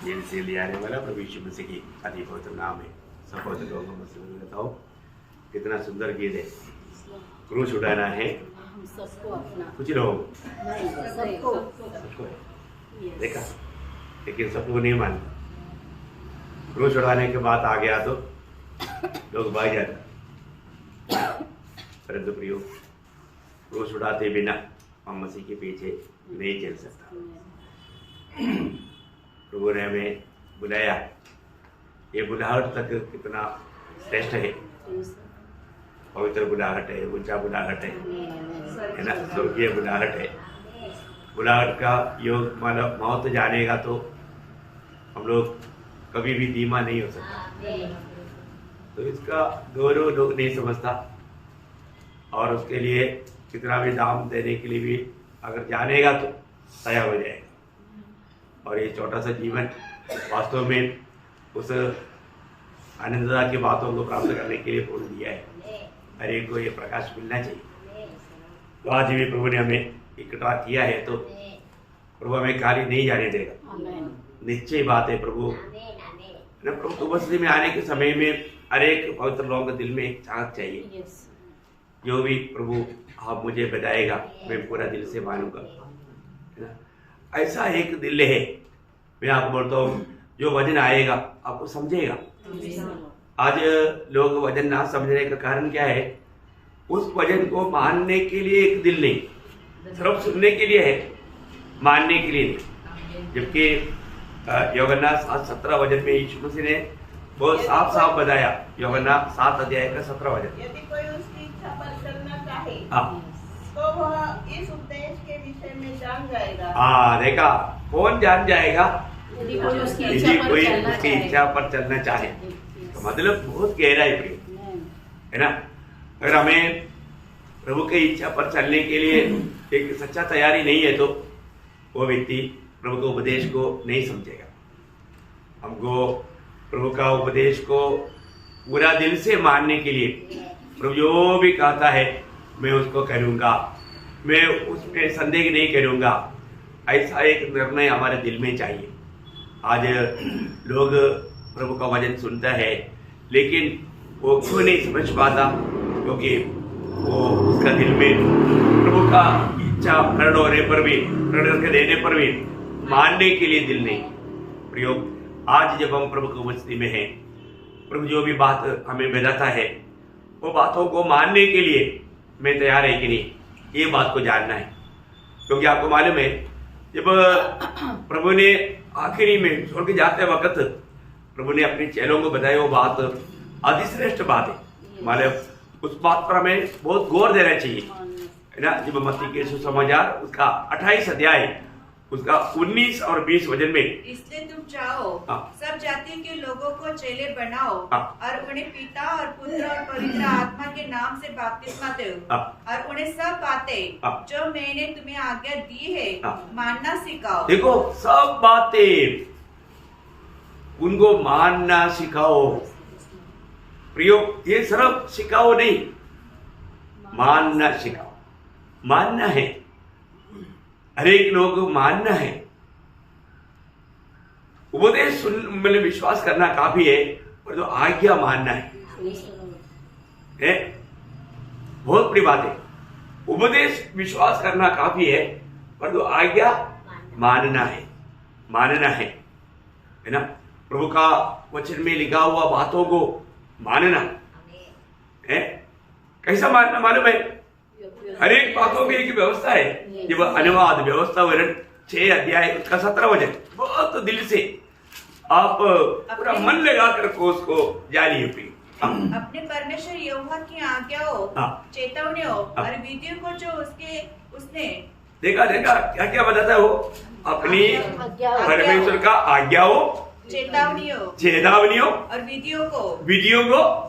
Jail से ले आने वाला प्रभु यीशु मसीह की अति पवित्र नाम है। सपोज लोगों में बताओ कितना सुंदर गीत है। क्रूस उठाना है सबको अपना, कुछ लोग सबको देखा, लेकिन सबको नहीं मानता। क्रूस उठाने के बाद आ गया तो लोग भाग जाता, परंतु प्रियो क्रूस उठाते बिना हम मसीह के पीछे नहीं चल सकता। प्रभु ने हमें बुलाया, ये बुलाहट तक कितना श्रेष्ठ है, पवित्र बुलाहट है, ऊंचा बुलाहट है ना, स्वर्गीय बुलाहट है। बुलाहट का योग मतलब मौत जानेगा तो हम लोग कभी भी धीमा नहीं हो सकता। तो इसका गौरव लोग नहीं समझता और उसके लिए कितना भी दाम देने के लिए भी अगर जानेगा तो तैयार हो जाएगा। और ये छोटा सा जीवन वास्तव में उस आनंदता की बातों को प्राप्त करने के लिए पूर्ण दिया है। हर एक को ये प्रकाश मिलना चाहिए। तो आज भी प्रभु ने हमें इकट्ठा किया है तो प्रभु हमें खाली नहीं जाने देगा। निश्चय बात है प्रभु उपस्थिति में आने के समय में हर एक पवित्र लोगों के दिल में एक चाहत चाहिए। जो भी प्रभु आप मुझे बताएगा मैं पूरा दिल से मानूंगा, ऐसा एक दिल है। मैं आपको बोलता हूँ जो वजन आएगा आपको समझेगा। आज लोग वजन ना समझने का कारण क्या है? उस वजन को मानने के लिए एक दिल नहीं, सिर्फ सुनने के लिए है, मानने के लिए नहीं। जबकि यूहन्ना 7:17 वजन में यीशु मसीह ने बहुत साफ साफ बताया। यूहन्ना 7 अध्याय का 17 वजन, यदि कोई उसकी इच्छा पर चलना चाहे हाँ तो वह इस उपदेश के विषय में जान जाएगा। हाँ देखा, कौन जान जाएगा? यदि कोई उसकी यदि कोई उसकी इच्छा पर चलना चाहे। तो मतलब बहुत गहरा है प्रिय, है ना। अगर हमें प्रभु की इच्छा पर चलने के लिए एक सच्चा तैयारी नहीं है तो वो व्यक्ति प्रभु के उपदेश को नहीं समझेगा। हमको प्रभु का उपदेश को पूरा दिल से मानने के लिए प्रभु जो भी कहता है मैं उसको करूंगा, मैं उसमें संदेह नहीं करूंगा, ऐसा एक निर्णय हमारे दिल में चाहिए। आज लोग प्रभु का वचन सुनता है लेकिन वो क्यों नहीं समझ पाता? क्योंकि वो उसका दिल में प्रभु का इच्छा प्रण होने पर भी, प्रण करके देने पर भी मानने के लिए दिल नहीं। प्रयोग आज जब हम प्रभु की उपस्थिति में हैं, प्रभु जो भी बात हमें बताता है वो बातों को मानने के लिए मैं तैयार है कि नहीं, ये बात को जानना है। क्योंकि आपको मालूम है जब प्रभु ने आखिरी में छोड़ के जाते वक्त प्रभु ने अपने चेलों को बताया वो बात अधिश्रेष्ठ बात है। मालूम उस बात पर हमें बहुत गौर देना चाहिए, है ना। जब मत्ती के सुसमाचार उसका 28 अध्याय उसका 19 और 20 वचन में, इसलिए तुम जाओ सब जातियों के लोगों को चेले बनाओ और उन्हें पिता और पुत्र और पवित्र आत्मा के नाम से बपतिस्मा दो और उन्हें सब बातें जो मैंने तुम्हें आज्ञा दी है मानना सिखाओ। देखो सब बातें उनको मानना सिखाओ। प्रियो ये सिर्फ सिखाओ नहीं, मानना सिखाओ। मानना है, हर एक लोग मानना है। उपदेश सुन मतलब विश्वास करना काफी है, पर जो आज्ञा मानना है बहुत बड़ी बात है। उपदेश विश्वास करना काफी है, पर जो आज्ञा मानना है, मानना है ना। प्रभु का वचन में लिखा हुआ बातों को मानना है। कैसा मानना मालूम है? हर एक बातों की एक व्यवस्था है। जब अनुवाद व्यवस्था वर्ण 6 अध्याय उसका 17 वचन बहुत दिल से आप पूरा मन लगा कर उसको जानिए। अपने परमेश्वर यहोवा की आज्ञाओं, चेतावनियों और विधियों को जो उसने देखा क्या क्या बताता है वो? अपनी परमेश्वर का आज्ञाओं, चेतावनियों और विधियों को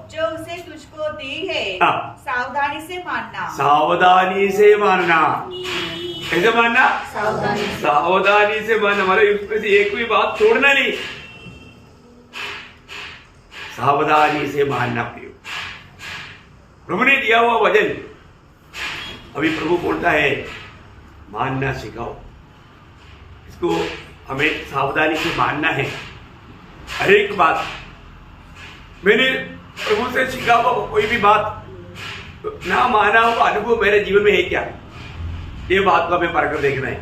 जो उसे तुझको दी है सावधानी से मानना। सावधानी से मानना, कैसे मानना? सावधानी से मानना मतलब उसमें से एक भी बात छोड़ना नहीं, सावधानी से मानना। प्रिय प्रभु ने दिया हुआ वचन अभी प्रभु बोलता है मानना सिखाओ। इसको हमें सावधानी से मानना है। हर एक बात मैंने प्रभु से सीखा हुआ कोई भी बात ना माना हुआ अनुभव मेरे जीवन में है क्या, ये बात को हमें परख देखना है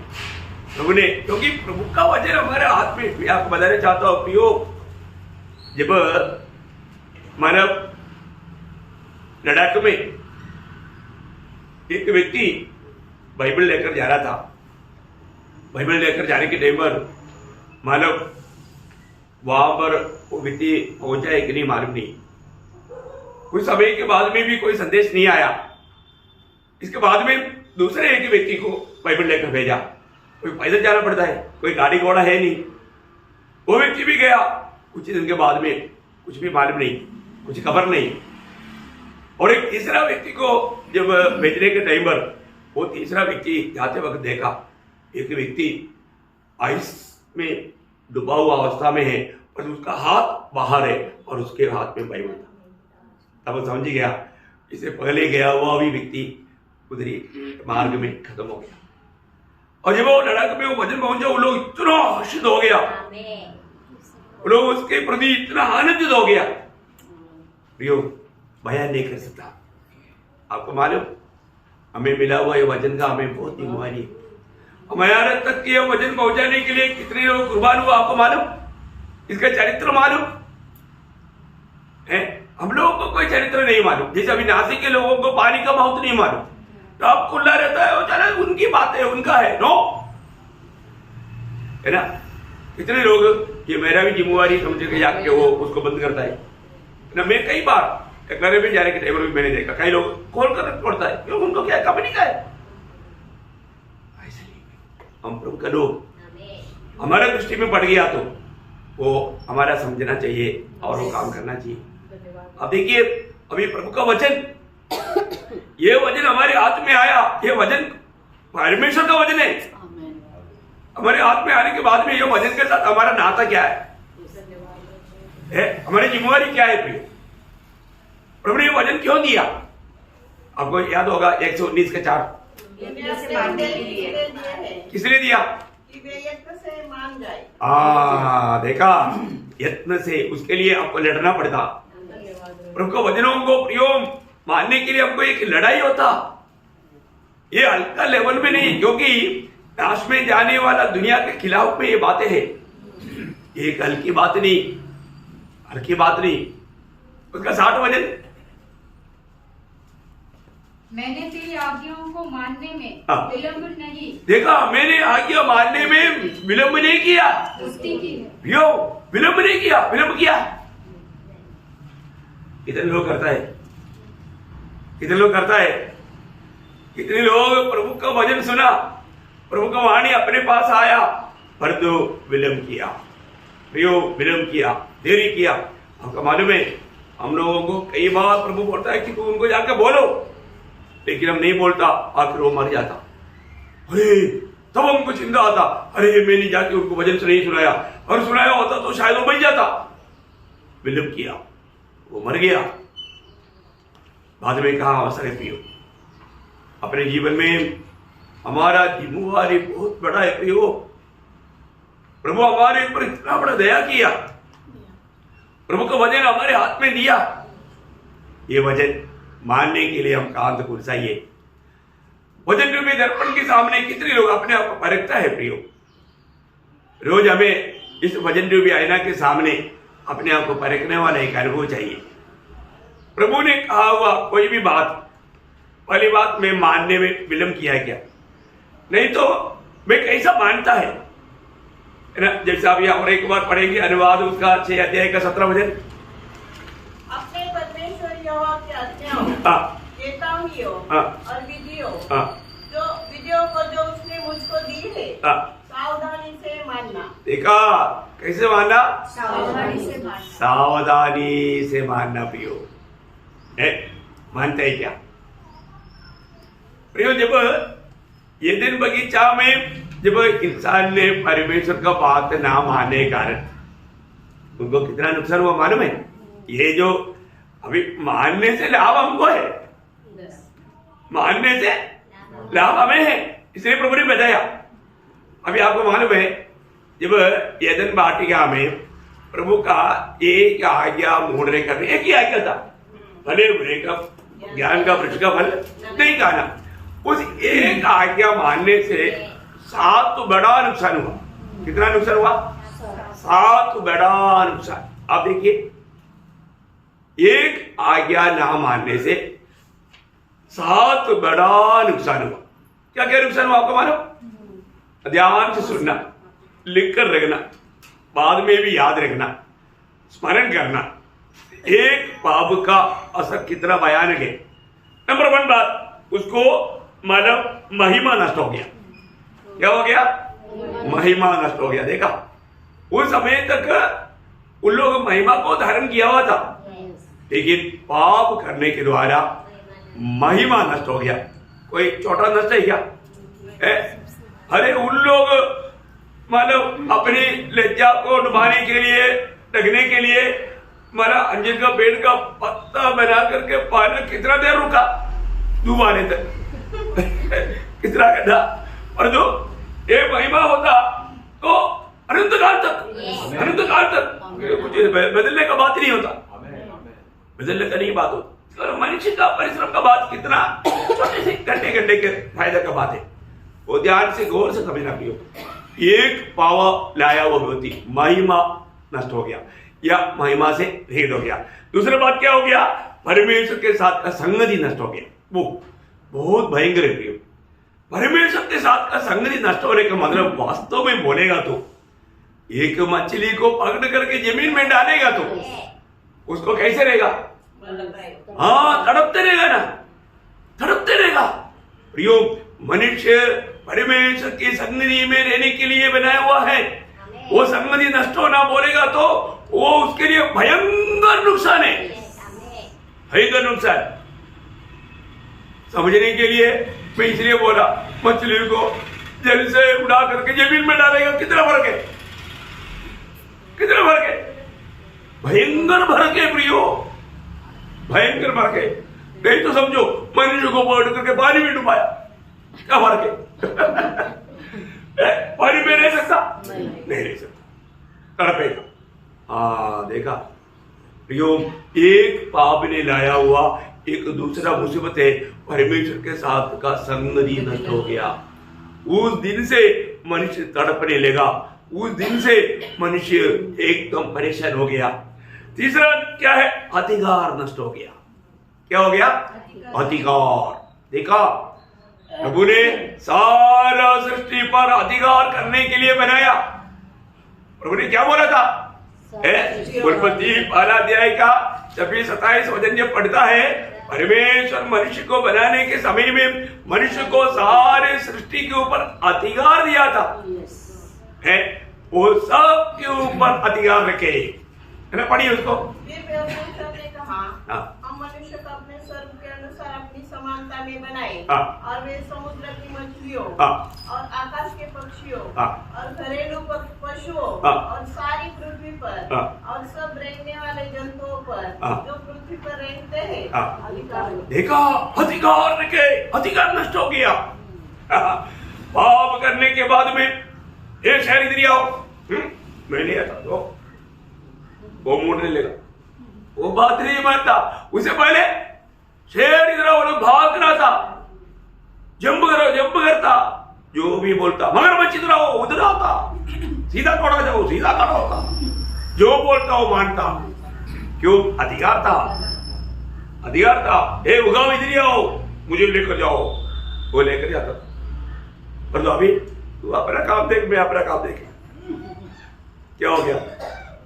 प्रभु ने, क्योंकि प्रभु का वचन हमारे हाथ में। मैं आपको बताना चाहता हूं प्रियो, जब मानव लद्दाख में एक व्यक्ति बाइबल लेकर जा रहा था, बाइबल लेकर जाने के टाइम पर मानव वहां पर वो व्यक्ति पहुंचा है कि नहीं मालूम नहीं। कुछ समय के बाद में भी कोई संदेश नहीं आया। इसके बाद में दूसरे एक व्यक्ति को बाइबल लेकर भेजा। कोई पैदल जाना पड़ता है, कोई गाड़ी घोड़ा है नहीं। वो व्यक्ति भी गया, कुछ दिन के बाद में कुछ भी मालूम नहीं, कुछ खबर नहीं। और एक तीसरा व्यक्ति को जब भेजने के टाइम पर वो तीसरा व्यक्ति जाते वक्त देखा एक व्यक्ति आइस में डूबा हुआ अवस्था में है और उसका हाथ बाहर है और उसके हाथ में बाइबल था। तब वो समझ गया इससे पहले गया हुआ भी व्यक्ति उधरी मार्ग में खत्म हो गया। और जब वो लद्दाख में वो वचन पहुंचा, वो लोग इतना हर्षित हो गया, वो लोग उसके प्रति इतना आनंदित हो गया, प्रियो बयान नहीं कर सकता। आपको मालूम हमें मिला हुआ ये वचन का हमें बहुत जिम्मेवारी है। हमारे तक ये वचन पहुंचाने के लिए कितने लोग कुर्बान हुआ आपको मालूम, इसका चरित्र मालूम है। हम लोगों को कोई चरित्र नहीं मालूम। जैसे अभी नासिक के लोगों को पानी का महत्व नहीं मालूम, तो अब खुला रहता है, वो चला उनकी बात है, उनका है, नो है ना। कितने लोग ये मेरा भी जिम्मेवारी समझ के जाके वो उसको बंद करता है ना। मैं कई बार घर में जाने के टाइम भी मैंने देखा कई लोग खोल कर छोड़ता है, क्यों, उनको क्या कंपनी का है। हम प्रभु का लोग हमारे दृष्टि में पड़ गया तो वो हमारा समझना चाहिए और वो काम करना चाहिए। अब देखिए अभी प्रभु का वचन, ये वचन हमारे हाथ में आया, ये वचन परमेश्वर का वचन है। हमारे हाथ में आने के बाद में ये वचन के साथ हमारा नाता क्या है, हमारी जिम्मेवारी क्या है। प्रिय प्रभु ने ये वचन क्यों दिया, आपको याद होगा 119 के 4 किसने दिया, यत्न से मान जाए। देखा, यत्न से, उसके लिए आपको लड़ना पड़ता। प्रभु के वचनों को प्रियो मानने के लिए हमको एक लड़ाई होता। ये हल्का लेवल में नहीं, क्योंकि नाश में जाने वाला दुनिया के खिलाफ में ये बातें हैं। एक हल्की बात नहीं, हल्की बात नहीं। उसका 60 वचन, मैंने तेरी आज्ञाओं को मानने में विलंब नहीं। देखा, मैंने आज्ञा मानने में विलंब नहीं किया, विलंब नहीं किया, विलंब किया। कितने लोग करता है, कितने लोग करता है, कितने लोग प्रभु का वचन सुना, प्रभु का वाणी अपने पास आया, परंतु विलंब किया, प्रियो विलंब किया, देरी किया। आपको मालूम है हम लोगों को कई बार प्रभु बोलता है कि तू उनको जाकर बोलो, लेकिन हम नहीं बोलता, आखिर वो मर जाता। अरे तब हमको चिंता आता, अरे मैंने जाके उनको वचन से नहीं सुनाया, और सुनाया होता तो शायद वो बच जाता। विलंब किया, वो मर गया। बाद में कहा अवसर है प्रियो, अपने जीवन में हमारा जिम्मेवारी बहुत बड़ा है प्रियो। प्रभु हमारे ऊपर इतना बड़ा दया किया, प्रभु का वचन हमारे हाथ में दिया। ये वचन मानने के लिए हम कांत कुर्साइए। वचन रूपी दर्पण के सामने कितने लोग अपने आप को परखता है प्रियो। रोज हमें इस वचन रूपी आईना के सामने अपने आप को परखने वाला एक अनुभव चाहिए। प्रभु ने कहा हुआ कोई भी बात, पहली बात मैं मानने में विलंब किया क्या, नहीं तो मैं कैसा मानता है ना। जैसे आप यहाँ और एक बार पढ़ेंगे अनुवाद उसका 6 अध्याय का 17 वचन, अपने परमेश्वर यहोवा की आज्ञाओं, चेतावनियों और विधियों, जो विधियों को जो उसने मुझको दी है, सावधानी से मानना। देखा, कैसे मानना, सावधानी से मानना, सावधानी से मानना प्रियो। मानते है क्या प्रियो। जब ये दिन बगीचा में जब इंसान ने परमेश्वर का बात ना मानने के कारण उनको कितना नुकसान हुआ मालूम है। ये जो अभी मानने से लाभ हमको है, मानने से लाभ हमें है, इसलिए प्रभु ने बताया। अभी आपको मालूम है जब एदन वाटिका में प्रभु का एक आज्ञा मोड़ने का, एक ही आज्ञा था, भले बुरे का ज्ञान का वृक्ष का फल नहीं खाना। उस एक आज्ञा मानने से 7 बड़ा नुकसान हुआ। कितना नुकसान हुआ? 7 बड़ा नुकसान। आप देखिए, एक आज्ञा ना मानने से 7 बड़ा नुकसान हुआ। क्या क्या नुकसान हुआ आपको मानो? ध्यान से सुनना, लिख कर रखना, बाद में भी याद रखना, स्मरण करना। एक पाप का असर कितना भयानक है। नंबर 1 बात, उसको मतलब महिमा नष्ट हो गया। क्या हो गया? महिमा नष्ट हो गया। देखा, उस समय तक उन लोग महिमा को धारण किया हुआ था, लेकिन पाप करने के द्वारा महिमा नष्ट हो गया। कोई छोटा नष्ट है क्या? अरे उन लोग मतलब अपनी लज्जा को डुबाने के लिए, ढकने के लिए मतलब अंजीर का पेड़ का पत्ता बना करके पानी कितना देर रुका डुबाने तक कितना गड्ढा। और जो ये महिमा होता तो अनंत काल तक, अनंत काल तक कुछ बदलने का बात नहीं होता, बदलने का नहीं बात होता। मनुष्य का परिश्रम का बात कितना छोटे से घंटे के फायदा का बात है। वो ध्यान से गौर से समझना पियो। एक पावा लाया वो व्यक्ति महिमा नष्ट हो गया या महिमा से भेद हो गया। दूसरी बात क्या हो गया? परमेश्वर के साथ का संगति नष्ट हो गया। वो बहुत भयंकर है प्रियो। परमेश्वर के साथ का संगति नष्ट होने का मतलब वास्तव में बोलेगा तो एक मछली को पकड़ करके जमीन में डालेगा तो उसको कैसे रहेगा? हाँ, तड़पते रहेगा ना, तड़पते रहेगा। प्रियो, मनुष्य परमेश्वर की संगति में रहने के लिए बनाया हुआ है। वो संगति नष्ट होना बोलेगा तो वो उसके लिए भयंकर नुकसान है, भयंकर नुकसान। समझने के लिए मैं इसलिए बोला, मछली को जल से उड़ा करके जमीन में डालेगा, कितना फर्क है, कितना फर्क है? भयंकर फर्क है प्रियो, भयंकर फर्क है। नहीं तो समझो मनुष्य को पकड़ करके पानी में डुबाया, क्या फर्क है? पानी में रह सकता? नहीं रह सकता, तड़पेगा। हाँ, देखा प्रियो, एक पाप ने लाया हुआ एक दूसरा मुसीबत है, परमेश्वर के साथ का संगति नष्ट हो गया। उस दिन से मनुष्य तड़पने लगा, उस दिन से मनुष्य एकदम परेशान हो गया। तीसरा क्या है? अधिकार नष्ट हो गया। क्या हो गया? अधिकार। देखा, प्रभु ने सारा सृष्टि पर अधिकार करने के लिए बनाया। प्रभु ने क्या बोला था? उत्पत्ति 12 अध्याय का 26-27 वचन जब पढ़ता है, परमेश्वर मनुष्य को बनाने के समय में मनुष्य को सारे सृष्टि के ऊपर अधिकार दिया था, है वो सब के ऊपर अधिकार रखे, है ना? पढ़िए उसको। हम मनुष्य को अपने स्वरूप के अनुसार अपनी समानता में बनाए और वे समुद्र की मछलियों और आकाश के पक्षियों और घरेलू पशुओं और सारी पृथ्वी पर और सब रहने वाले जंतुओं पर जो पृथ्वी पर रहते हैं अधिकार। देखा, अधिकार रखे, अधिकार नष्ट हो गया। पाप करने के बाद में ये शहर इधर आओ, मैं नहीं आता तो वो मोड़ने लगा, वो बात नहीं मानता। उससे पहले शेर इधर वो लोग भाग रहा था, जंप करता, जो भी बोलता, मगरमच्छ इधर आओ, उधर आता, सीधा खड़ा जाओ, सीधा खड़ा होता, जो बोलता वो मानता। क्यों? अधिकार था, अधिकार था। ए उगाओ, इधर आओ, मुझे लेकर जाओ, वो लेकर जाता। पर तो अभी तू अपना काम देख, मैं अपना काम देख। क्या हो गया?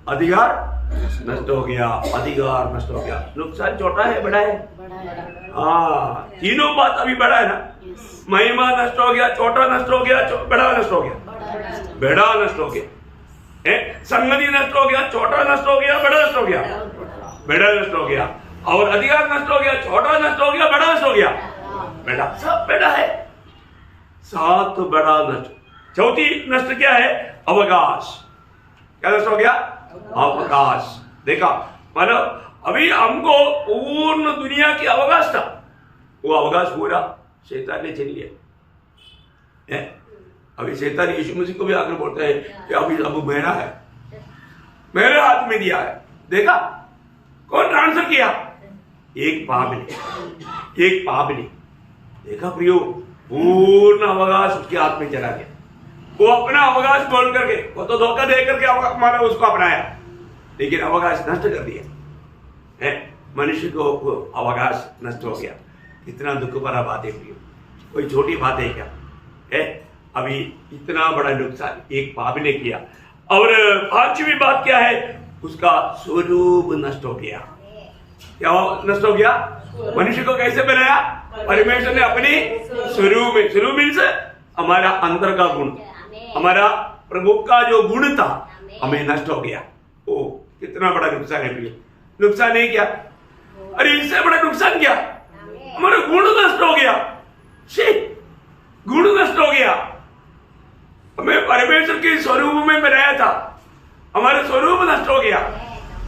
अधिकार नष्ट हो गया, अधिकार नष्ट हो गया। नुकसान छोटा है बड़ा है? हाँ, तीनों बात अभी बड़ा है ना। महिमा नष्ट हो गया, छोटा नष्ट हो गया, बड़ा नष्ट हो गया, बड़ा नष्ट हो गया। संगति नष्ट हो गया, छोटा नष्ट हो गया, बड़ा नष्ट हो गया, बड़ा नष्ट हो गया। और अधिकार नष्ट हो गया, छोटा नष्ट हो गया, बड़ा नष्ट हो गया, बड़ा, सब बड़ा है। 7 बड़ा नष्ट। चौथी नष्ट क्या है? अवकाश। क्या नष्ट हो गया? अवकाश। देखा, मतलब अभी हमको पूर्ण दुनिया की अवकाश था, वो अवकाश पूरा शैतान ने छीन लिया। अभी शैतान यीशु मसीह को भी आकर बोलता है कि अभी अब मेरा है, मेरे हाथ में दिया है। देखा कौन ट्रांसफर किया? एक पाप ने, एक पाप ने। देखा प्रियो, पूर्ण अवकाश उसके हाथ में चला गया। वो अपना अवकाश बोल करके, वो तो धोखा दे करके हमारा उसको अपनाया, लेकिन अवकाश नष्ट कर दिया है। मनुष्य को अवकाश नष्ट हो गया। कितना दुख भरा बात है प्रियो, कोई छोटी बात है क्या है? अभी इतना बड़ा नुकसान एक पाप ने किया। और पांचवी बात क्या है? उसका स्वरूप नष्ट हो गया। क्या नष्ट हो गया? मनुष्य को कैसे बनाया? परमेश्वर ने अपने स्वरूप में, स्वरूप मीन्स हमारा अंदर का गुण, हमारा प्रभु का जो गुण था हमें नष्ट हो गया। ओ कितना बड़ा नुकसान है प्रिय, नुकसान नहीं क्या? अरे इससे बड़ा नुकसान क्या? हमारा गुण नष्ट हो गया। गुण नष्ट हो गया। हमें परमेश्वर के स्वरूप में बनाया था, हमारा स्वरूप नष्ट हो गया,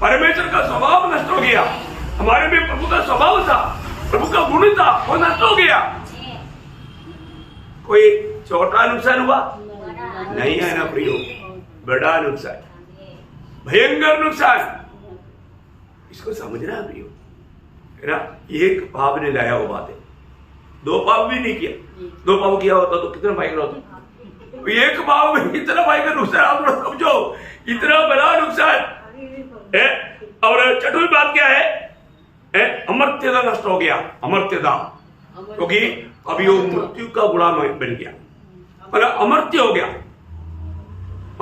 परमेश्वर का स्वभाव नष्ट हो गया, हमारे में प्रभु का स्वभाव था, प्रभु का गुण था, वो नष्ट हो गया। कोई छोटा नुकसान हुआ? नहीं है ना प्रियो, बड़ा नुकसान, भयंकर नुकसान। इसको समझना है प्रियो, है ना? एक पाप ने लाया वो बात है, दो पाप भी नहीं किया। दो पाप किया होता तो कितना भयंकर होता? एक पाप में इतना भयंकर नुकसान, आप लोग समझो, इतना बड़ा नुकसान है। और छठी बात क्या है? अमर्त्यता नष्ट हो गया। अमर्त्यता, क्योंकि अभी वो मृत्यु का गुलाम बन गया, मतलब अमर्त्य हो गया,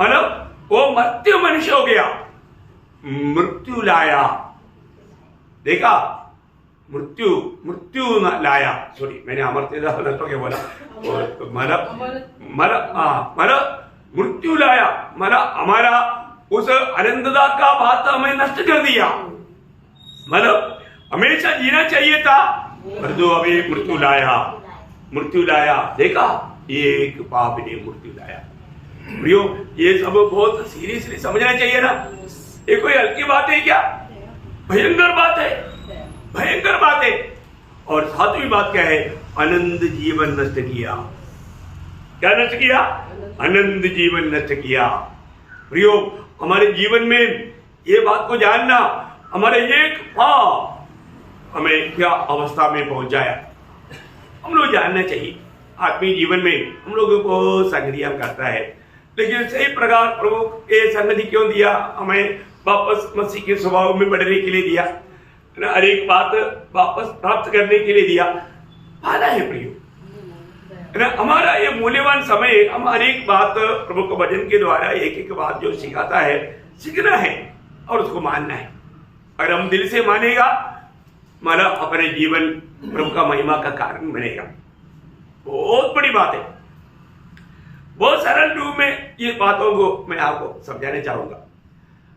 मतलब वो मर्त्य मनुष्य हो गया। मृत्यु लाया, देखा? मृत्यु लाया, सॉरी मैंने अमर्त्यता नष्ट हो गया बोला, मतलब मृत्यु लाया, मतलब हमारा उस अनंतता का बात हमें नष्ट कर दिया। मतलब हमेशा जीना चाहिए था, परंतु अभी मृत्यु लाया, मृत्यु लाया। देखा? एक पाप ने मृत्यु लाया। प्रियो, ये सब बहुत सीरियसली समझना चाहिए ना, ये कोई हल्की बात है क्या? भयंकर बात है, भयंकर बात है। और सातवीं बात क्या है? अनंत जीवन नष्ट किया। क्या नष्ट किया? अनंत जीवन नष्ट किया। प्रियो, हमारे जीवन में ये बात को जानना, हमारे एक पाप हमें क्या अवस्था में पहुंच जाया, हम लोग जानना चाहिए। आत्मीय जीवन में हम लोगों को संगतियां करता है, लेकिन सही प्रकार प्रभु ये संगति क्यों दिया? हमें वापस मसीह के स्वभाव में बढ़ने के लिए दिया, हर एक बात वापस प्राप्त करने के लिए दिया। पाना है प्रियो, है ना? हमारा ये मूल्यवान समय, हम हर एक बात प्रभु को वचन के द्वारा एक एक बात जो सिखाता है, सीखना है और उसको मानना है। अगर हम दिल से मानेगा, हमारा अपने जीवन प्रभु का महिमा का कारण बनेगा। बहुत बड़ी बात है, बहुत सरल रूप में ये बातों को मैं आपको समझाना चाहूंगा।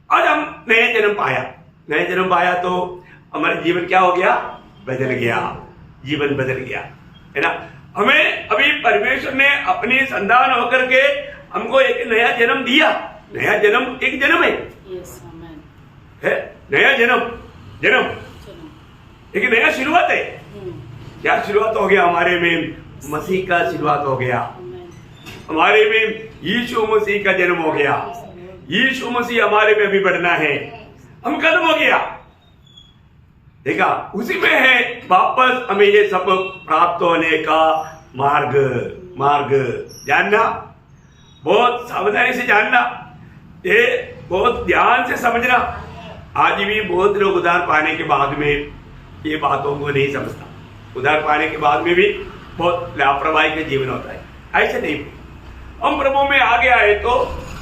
आज हम नया जन्म पाया, नया जन्म पाया तो हमारा जीवन क्या हो गया? बदल गया, जीवन बदल गया, है ना? हमें अभी परमेश्वर ने अपनी संतान होकर के हमको एक नया जन्म दिया। नया जन्म एक जन्म है, नया जन्म एक नया शुरुआत है। क्या शुरुआत हो गया? हमारे में मसीह का शुरुआत हो गया, हमारे में यीशु मसीह का जन्म हो गया। यीशु मसीह हमारे में अभी बढ़ना है, हम खत्म हो गया। देखा? उसी में है वापस हमें ये सब प्राप्त होने का मार्ग जानना, बहुत सावधानी से जानना, ये बहुत ध्यान से समझना। आज भी बहुत लोग उद्धार पाने के बाद में ये बातों को नहीं समझता, उद्धार पाने के बाद में भी बहुत लापरवाही का जीवन होता है। ऐसे नहीं, हम प्रभु में आ गया है तो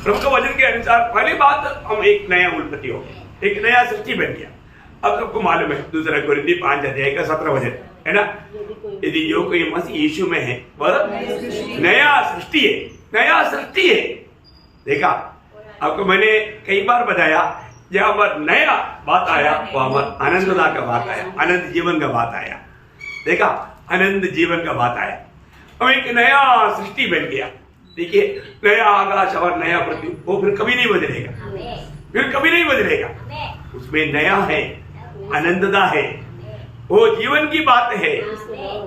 प्रभु के वचन के अनुसार पहली बात हम एक नया उत्पत्ति हो गया, एक नया सृष्टि बन गया। अब सबको मालूम है 2 कोरिन्थी 5:17 वचन, है ना? यदि जो कोई मसीह यीशु में है वह नया सृष्टि है, नया सृष्टि है। देखा? आपको मैंने कई बार बताया, जब हमारा नया बात आया वो हमारा आनंदता का बात आया, अनंत जीवन का बात आया। देखा? अनंत जीवन का बात आया, हम एक नया सृष्टि बन गया। देखिए, नया आकाश और नया पृथ्वी, वो फिर कभी नहीं बदलेगा, फिर कभी नहीं बदलेगा। उसमें नया है, आनंदता है, वो जीवन की बात है।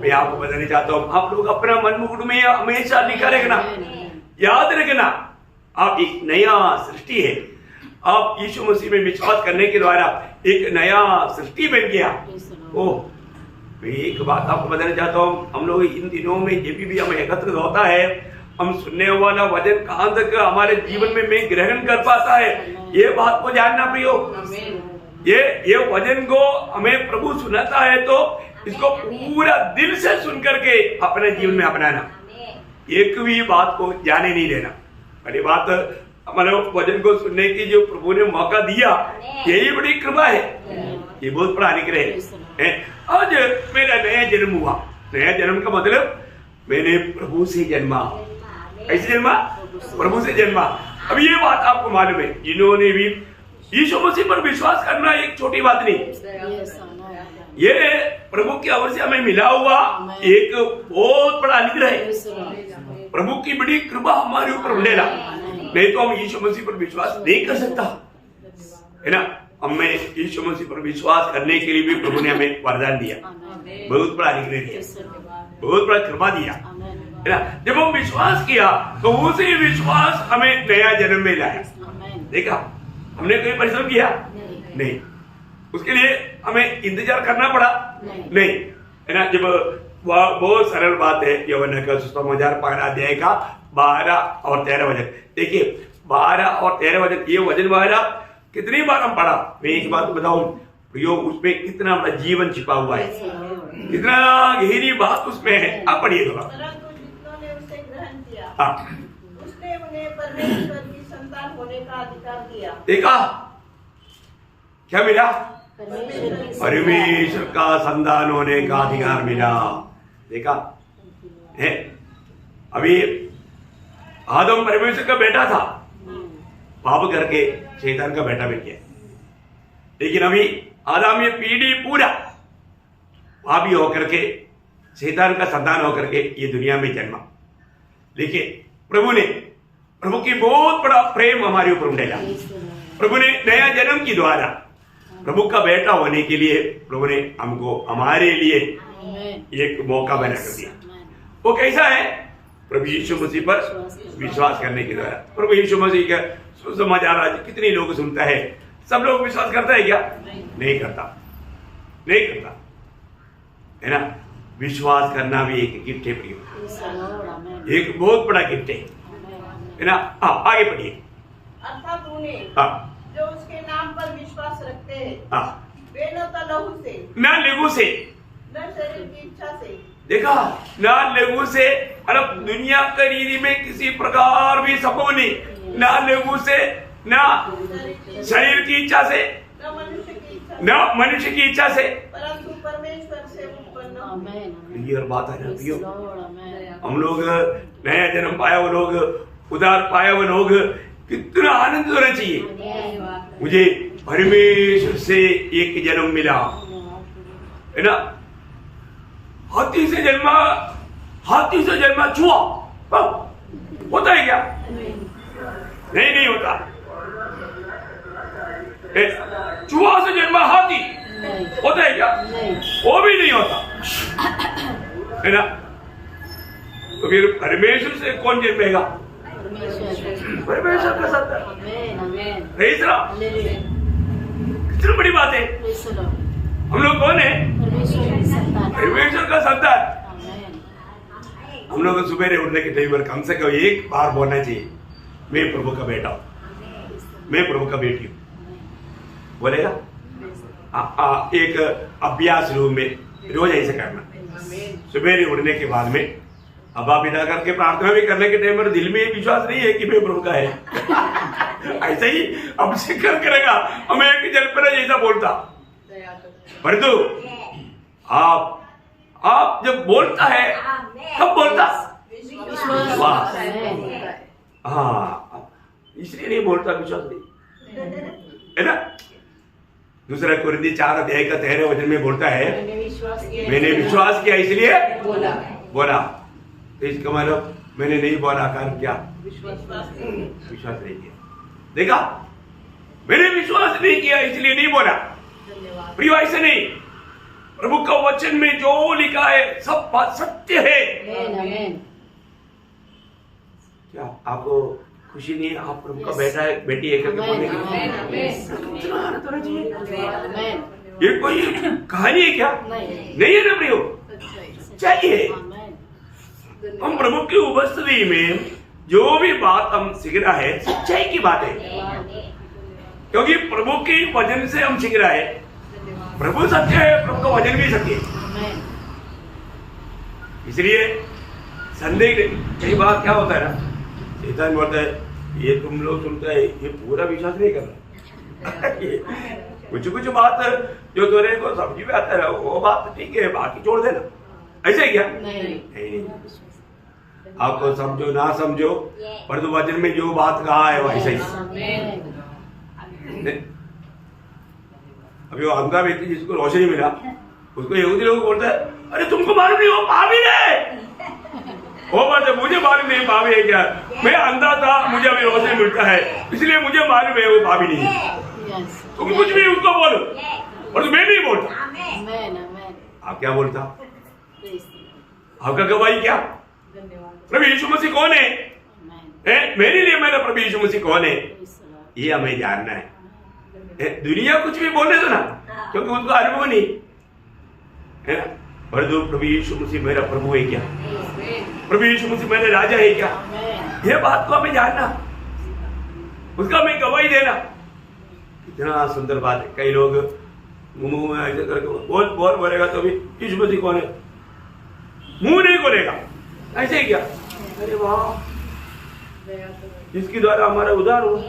मैं आपको बताना चाहता हूँ, आप लोग अपना मन मुकुट में हमेशा लिखा रखना, याद रखना, आप एक नया सृष्टि है। आप यीशु मसीह में विश्वास करने के द्वारा एक नया सृष्टि बन गया। ओह, मैं एक बात आपको बताना चाहता हूँ, हम लोग इन दिनों में जब भी हम एकत्रित होता है, हम सुनने वाला वचन कहां तक हमारे जीवन में मैं ग्रहण कर पाता है, ये बात को जानना प्रियो। ये वचन को हमें प्रभु सुनाता है तो इसको पूरा दिल से सुन करके अपने जीवन में अपनाना, एक भी बात को जाने नहीं देना। बड़ी बात हमारे वचन को सुनने की जो प्रभु ने मौका दिया, यही बड़ी कृपा है, ये बहुत बड़ा अनुग्रह है। आज मेरा नया जन्म हुआ। नया जन्म का मतलब मैंने प्रभु से जन्मा। कैसे जन्मा? प्रभु से जन्मा। अब ये बात आपको मालूम है, जिन्होंने भी यीशु मसीह पर विश्वास करना एक छोटी बात नहीं, ये प्रभु की ओर से हमें मिला हुआ एक बहुत बड़ा अनुग्रह है। प्रभु की बड़ी कृपा हमारे ऊपर लेना, नहीं तो हम यीशु मसीह पर विश्वास नहीं कर सकता है ना। हमें यीशु मसीह पर विश्वास करने के लिए भी प्रभु ने हमें वरदान दिया, बहुत बड़ा अनुग्रह दिया, बहुत बड़ा कृपा दिया है ना। जब हम विश्वास किया तो उसी विश्वास हमें नया जन्म में लाया। देखा, हमने कोई परिश्रम किया नहीं, उसके लिए हमें इंतजार करना पड़ा नहीं है ना। जब बहुत सरल बात है, यूहन्ना का सुसमाचार 15 अध्याय का 12 और 13 वचन देखिए। 12 और 13 वचन, ये वचन वाला कितनी बार हम पढ़ा। मैं एक बात बताऊं प्रियो, उसमें कितना बड़ा जीवन छिपा हुआ है, कितना गहरी बात उसमें है। आप पढ़िए थोड़ा। उसने उन्हें परमेश्वर की संतान होने का अधिकार दिया। देखा क्या मिला? परमेश्वर का संतान होने का अधिकार मिला। देखा है, अभी आदम परमेश्वर का बेटा था, पाप करके शैतान का बेटा बन गया। लेकिन अभी आदम ये पीढ़ी पूरा पापी होकर के शैतान का संतान होकर के ये दुनिया में जन्मा। लेकिन प्रभु की बहुत बड़ा प्रेम हमारे ऊपर उंडेला। प्रभु ने नया जन्म के द्वारा प्रभु का बेटा होने के लिए प्रभु ने हमको हमारे लिए एक मौका बना कर दिया। वो कैसा है? प्रभु यीशु मसीह पर विश्वास करने के द्वारा। प्रभु यीशु मसीह का सुसमाचार आज कितने लोग सुनता है? सब लोग विश्वास करता है क्या? नहीं करता, नहीं करता है ना। विश्वास करना भी एक गिफ्ट है प्रिय, एक बहुत बड़ा गिफ्ट है ना। आगे पढ़िए। अर्थात उन्हें जो उसके नाम पर विश्वास रखते हैं, वे न तो लहू से, न लहू से, न शरीर की इच्छा से। देखा, न लहू से, मतलब दुनिया की रीति में किसी प्रकार भी संभव नहीं। न लहू से, न शरीर की इच्छा से, न मनुष्य की इच्छा, न मनुष्य की इच्छा से, परंतु परमेश्वर से उत्पन्न। ये बात है ना, हम लोग नया जन्म पाया वो लोग, उद्धार पाया वो लोग, कितना आनंद होना चाहिए। मुझे परमेश्वर से एक जन्म मिला है ना। हाथी से जन्मा चूहा होता है क्या? नहीं होता। चूहा से जन्मा हाथी होता है क्या? वो भी नहीं होता है ना। तो फिर परमेश्वर से कौन जन्मेगा? परमेश्वर का संतान। कितनी बड़ी बात है। हम लोग कौन है? परमेश्वर का संतान। हम लोग सुबह उठने के टाइम पर कम से कम एक बार बोलना चाहिए, मैं प्रभु का बेटा हूं, मैं प्रभु का बेटी हूं। बोलेगा? एक अभ्यास रूम में रोज ऐसे करना। सुबह उठने के बाद में अब्बा पिता करके प्रार्थना भी करने के टाइम पर दिल में ये विश्वास नहीं है कि मैं प्रभु का है। ऐसा ही अब से कर करेगा, हमें एक जल पर जैसा बोलता। परंतु आप जब बोलता है कब बोलता? विश्वास। हाँ, इसलिए नहीं बोलता, विश्वास नहीं है ना। दूसरा कुरिन्थी 4 अध्याय का 13 वचन में बोलता है, मैंने विश्वास किया इसलिए बोला। तो इसका मतलब मैंने नहीं बोला, कारण क्या? विश्वास नहीं किया। देखा, मैंने विश्वास नहीं किया इसलिए नहीं बोला। प्रिय, ऐसे नहीं। प्रभु का वचन में जो लिखा है सब बात सत्य है। क्या आपको खुशी नहीं है? आप प्रभु का बेटा है, बेटी है करके बोलने के लिए इतना आनंद होना चाहिए। ये कोई कहानी है क्या? नहीं है ना प्रियो, चाहिए। हम प्रभु की उपस्थिति में जो भी बात हम सीख रहा है सच्चाई की बात है, क्योंकि प्रभु के वचन से हम सीख रहा है। प्रभु सत्य है, प्रभु का वचन भी सत्य है। इसलिए संदेह कई बार क्या होता है ना, शैतान बोलता है ये तुम लोग सुनते हैं, ये पूरा विश्वास नहीं करना। कुछ कुछ बात जो तुम्हारे को समझ में आता है वो बात ठीक है, बाकी छोड़ देना। ऐसे क्या? नहीं। आपको समझो ना समझो, पर तो वचन में जो बात कहा है वैसे ही। अभी वो अंधा व्यक्ति जिसको रोशनी मिला, उसको यहूदी लोग बोलते हैं अरे तुमको मालूम नहीं वो पापी है। वो बोलते मुझे मालूम नहीं पापी है क्या, मैं अंधा था मुझे अभी रोशनी मिलता है इसलिए मुझे मालूम है वो पापी नहीं है। तुम कुछ भी उसको बोलो, और मैं नहीं बोलता। आप क्या बोलता? आपका गवाही क्या? प्रभु यीशु मसीह कौन है? मेरे लिए मेरा प्रभु यीशु मसीह कौन है, ये हमें जानना है। दुनिया कुछ भी बोले तो ना, क्योंकि उनको अनुभव नहीं है ना। पर जो प्रभु यीशु मसीह मेरा प्रभु है क्या, प्रभु यीशु मसीह मेरा राजा है क्या, ये बात को हमें जानना, उसका हमें गवाही देना। कितना सुंदर बात है। कई लोग मुंह में ऐसे करके बोल बोलेगा तो भी यीशु मसीह कौन है, मुंह नहीं खोलेगा। ऐसे ही क्या? अरे वाह, जिसके द्वारा हमारा उद्धार हुआ,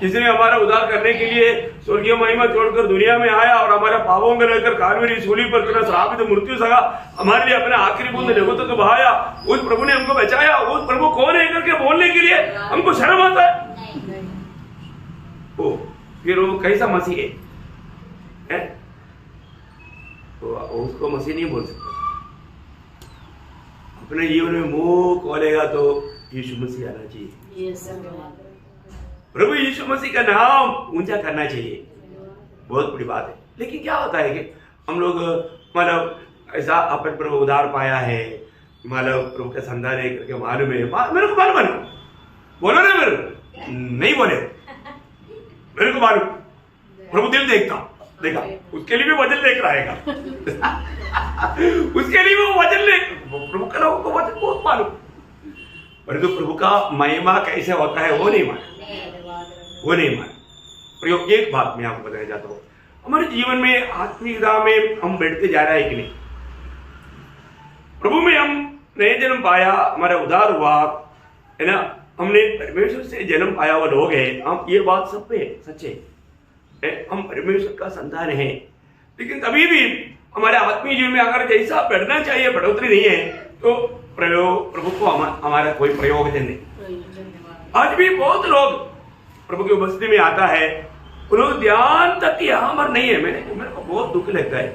जिसने हमारा उद्धार करने के लिए स्वर्गीय महिमा छोड़कर दुनिया में आया और हमारा पापों में रहकर कालवरी सूली पर इतना श्रापित मृत्यु सगा हमारे लिए अपना आखिरी बूंद लहू तक बहाया, उस प्रभु ने हमको बचाया। उस प्रभु कौन है करके बोलने के लिए हमको शर्म आता है। ओ फिर वो कैसा मसीह है? तो उसको मसीह नहीं बोल सकता। अपने जीवन में मुंह खोलेगा तो यीशु मसीह आना चाहिए, प्रभु यीशु मसीह का नाम ऊंचा करना चाहिए। बहुत बड़ी बात है। लेकिन क्या होता है कि हम लोग मतलब ऐसा अपन प्रभु उद्धार पाया है, मतलब प्रभु का संधान है करके मालूम है, मेरे को मालूम है, बोलो ना, मेरे नहीं बोले, मेरे को मालूम, प्रभु दिल देखा, उसके लिए भी वचन लेकर आएगा। उसके लिए वो वचन ले, प्रभु का लोगों को वचन बहुत मालूम, परंतु प्रभु का महिमा कैसे होता है वो नहीं मान। प्रयोग एक बात मैं आपको बताना चाहता हूँ, हमारे जीवन में आत्मिकता में हम बैठते जा रहे हैं कि नहीं? प्रभु में हम नए जन्म पाया, हमारा उद्धार हुआ है ना, हमने परमेश्वर से जन्म पाया हुआ लोग हैं हम, ये बात सब पे सच्चे है, हम परमेश्वर का संतान है। लेकिन तभी भी हमारे आत्मीय जीवन में अगर जैसा बढ़ना चाहिए बढ़ोतरी नहीं है तो प्रभु को हमारा कोई प्रयोजन नहीं। आज भी बहुत लोग प्रभु की उपस्थिति में आता है, उन्होंने ध्यान तक यहाँ पर नहीं है। मेरे को बहुत दुख लगता है।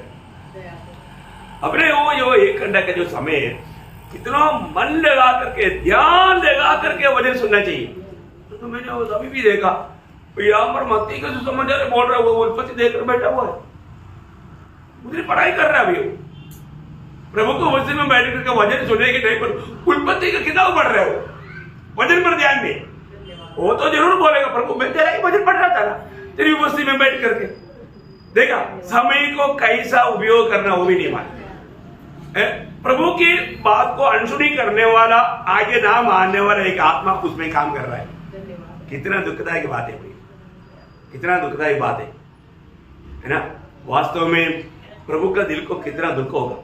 अपने वो जो 1 घंटा का जो समय है, इतना मन लगा करके ध्यान लगा करके वचन सुनना चाहिए। तो मैंने वो अभी भी देखा, यहाँ पर मत्ती का जो समाचार बोल रहा है वो उत्पत्ति देखकर बैठा हुआ है, मुझे पढ़ाई कर रहा है अभी। प्रभु को वचन में बैठ करके वचन सुनने के टाइम पर उत्पत्ति का किताब पढ़ रहे हो, वचन पर ध्यान दे। वो तो जरूर बोलेगा प्रभु मैं तेरा ही वचन पढ़ रहा था ना, तेरी उपस्थिति में बैठ करके। देखा समय को कैसा उपयोग करना वो भी नहीं मानते। प्रभु की बात को अनसुनी करने वाला, आगे ना मानने वाला एक आत्मा उसमें काम कर रहा है। कितना दुखदायक बात है भाई, कितना दुखदायक बात है ना। वास्तव में प्रभु का दिल को कितना दुख होगा।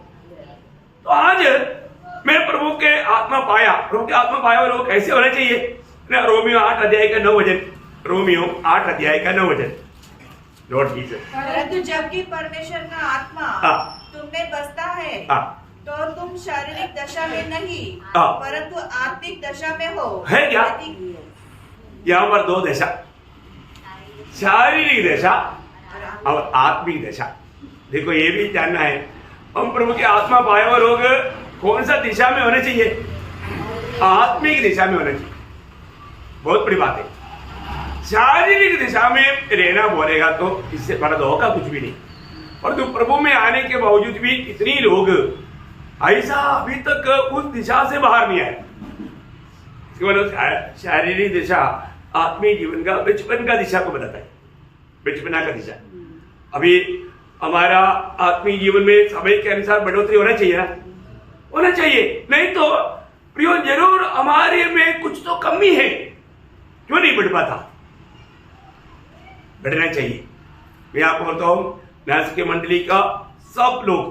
तो आज मैं प्रभु के आत्मा पाया, प्रभु के आत्मा पाया हुआ लोग कैसे होना चाहिए ना। रोमियो 8 अध्याय का 9 वचन, रोमियो 8 अध्याय का 9 वचन, लॉर्ड जीसस। परंतु जबकि परमेश्वर का आत्मा तुम में बसता है तो तुम शारीरिक दशा में नहीं परंतु आत्मिक दशा में हो। है क्या? यहाँ पर 2 दशा, शारीरिक दशा और आत्मिक दशा। देखो ये भी जानना है, हम प्रभु की आत्मा पाए हुए लोग कौन सा दिशा में होने चाहिए? आत्मिक दिशा में होना चाहिए। बहुत बड़ी बात है। शारीरिक दिशा में रहना बोलेगा तो इससे बड़ा धोखा कुछ भी नहीं। और तो प्रभु में आने के बावजूद भी इतनी लोग ऐसा अभी तक उस दिशा से बाहर नहीं आए। शारीरिक दिशा आत्मीय जीवन का बचपन का दिशा को बताता है, बचपना का दिशा। अभी हमारा आत्मीय जीवन में समय के अनुसार बढ़ोतरी होना चाहिए ना, होना चाहिए, नहीं तो प्रियो जरूर हमारे में कुछ तो कमी है, क्यों नहीं बढ़ पाता, बढ़ना चाहिए। मैं आपको बोलता हूं नासिक मंडली का सब लोग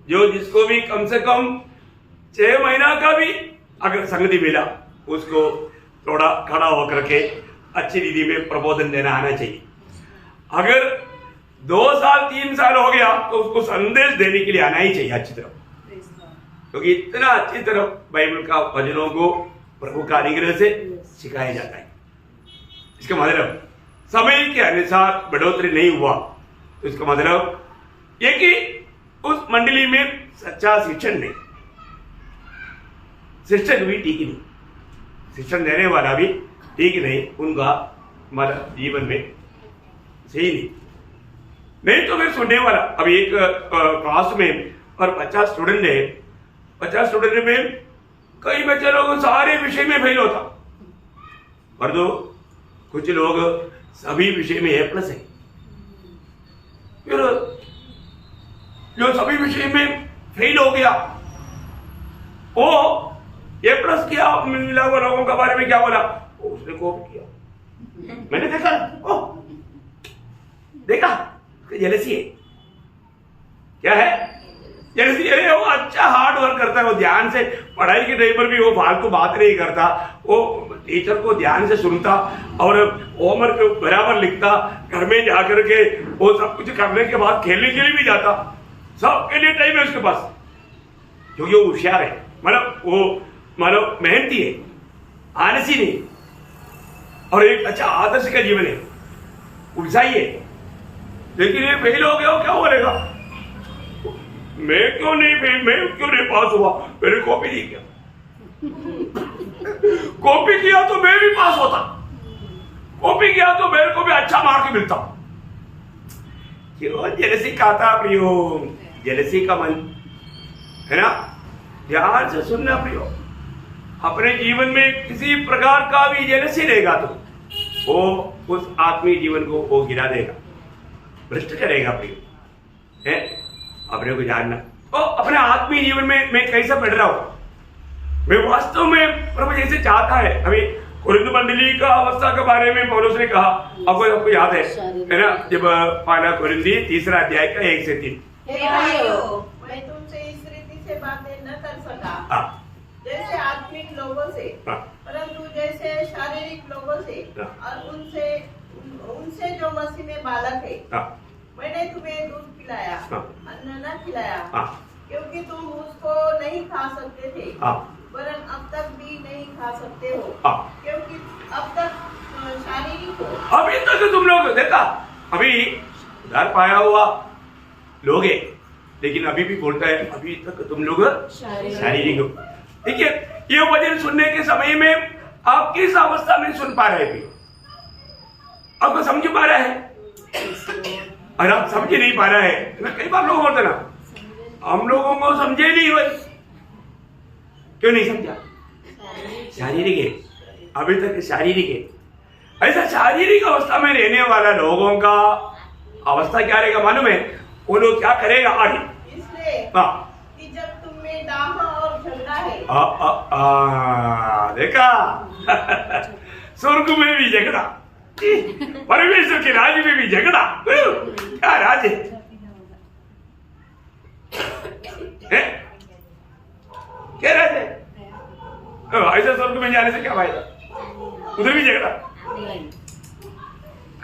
जो जिसको भी कम से कम 6 महीना का भी अगर संगति मिला उसको थोड़ा खड़ा होकर के अच्छी रीति में प्रबोधन देना आना चाहिए। अगर 2 साल 3 साल हो गया तो उसको संदेश देने के लिए आना ही चाहिए अच्छी तरह, क्योंकि इतना अच्छी तरह बाइबल का वचनों को प्रभु का अनुग्रह से सिखाया जाता है। इसका मतलब समय के अनुसार बढ़ोतरी नहीं हुआ तो इसका मतलब ये कि उस मंडली में सच्चा शिक्षण नहीं, शिक्षक भी ठीक नहीं, शिक्षण देने वाला भी ठीक नहीं, उनका हमारा जीवन में सही नहीं तो फिर सुनने वाला। अभी एक क्लास में और 50 स्टूडेंट है, 50 स्टूडेंट में कई बच्चे लोग सारे विषय में फेल होता, और जो कुछ लोग सभी विषय में A+ है, फिर जो सभी विषय में फेल हो गया वो A+ किया, मिला हुआ लोगों के बारे में क्या बोला, उसने कॉपी किया। मैंने देखा जेलसी है, क्या है जेलसी है। वो अच्छा हार्ड वर्क करता है, वो ध्यान से पढ़ाई के टाइम पर भी वो फालतू बात नहीं करता, वो टीचर को ध्यान से सुनता और होमवर्क बराबर लिखता, घर में जाकर के वो सब कुछ करने के बाद खेलने के लिए भी जाता, सबके लिए टाइम है उसके पास, क्योंकि वो होशियार है, मतलब मेहनती है, आलसी नहीं, और एक अच्छा आदर्श का जीवन है, उत्साही है। लेकिन ये फेल हो गया, क्या बोलेगा, मैं क्यों नहीं पास हुआ, मैंने कॉपी नहीं किया, कॉपी किया तो मैं भी पास होता, कॉपी किया तो मेरे को भी अच्छा मार्क मिलता। क्यों जेलसी खाता प्रियो, जेलसी का मन है ना, ध्यान से सुनना प्रियो। अपने जीवन में किसी प्रकार का भी जेलसी रहेगा तो वो उस आत्मीय जीवन को वो गिरा देगा, भ्रष्ट करेगा प्रियो, है अपने को जानना। तो अपने आत्मीय जीवन में मैं कैसा बढ़ रहा हूं, मैं वास्तव में प्रभु जैसे चाहता है। अभी कुरिन्थ मंडली का अवस्था के बारे में पौलुस ने कहा, आपको याद है ना, जब पहला कुरिन्थी 3 अध्याय का 1 से 3, मैं तुमसे इस रीति से बातें न कर सका जैसे आत्मिक लोगों से, परंतु जैसे शारीरिक लोगों से, और उनसे जो मसीह में बालक है। मैंने तुम्हें दूध पिलाया, अन्न न खिलाया, क्योंकि तुम उसको नहीं खा सकते थे, वरन अब तक भी नहीं खा सकते हो, क्योंकि अब तक शारीरिक हो। अभी तक तुम लोग देखा, अभी उधार पाया हुआ लोग है, लेकिन अभी भी बोलता है अभी तक तुम लोग शारीरिक हो। ठीक है, ये वचन सुनने के समय में आप किस अवस्था में सुन पा रहे थे, आपको समझ पा रहा है, और आप समझ नहीं पा रहा है ना। कई बार लोग बोलते ना, हम लोगों को समझे नहीं भाई, क्यों नहीं समझा, शारीरिक है, अभी तक शारीरिक है। ऐसा शारीरिक अवस्था में रहने वाला लोगों का अवस्था क्या रहेगा मालूम है, वो लोग क्या करेगा आगे, इसलिए कि जब तुम में दाह और झगड़ा है। देखा स्वर्ग में भी झगड़ा, परमेश्वर के राज्य में भी झगड़ा, क्या राज है, क्या राज है। ऐसा स्वर्ग में जाने से क्या फायदा, उधर भी झगड़ा,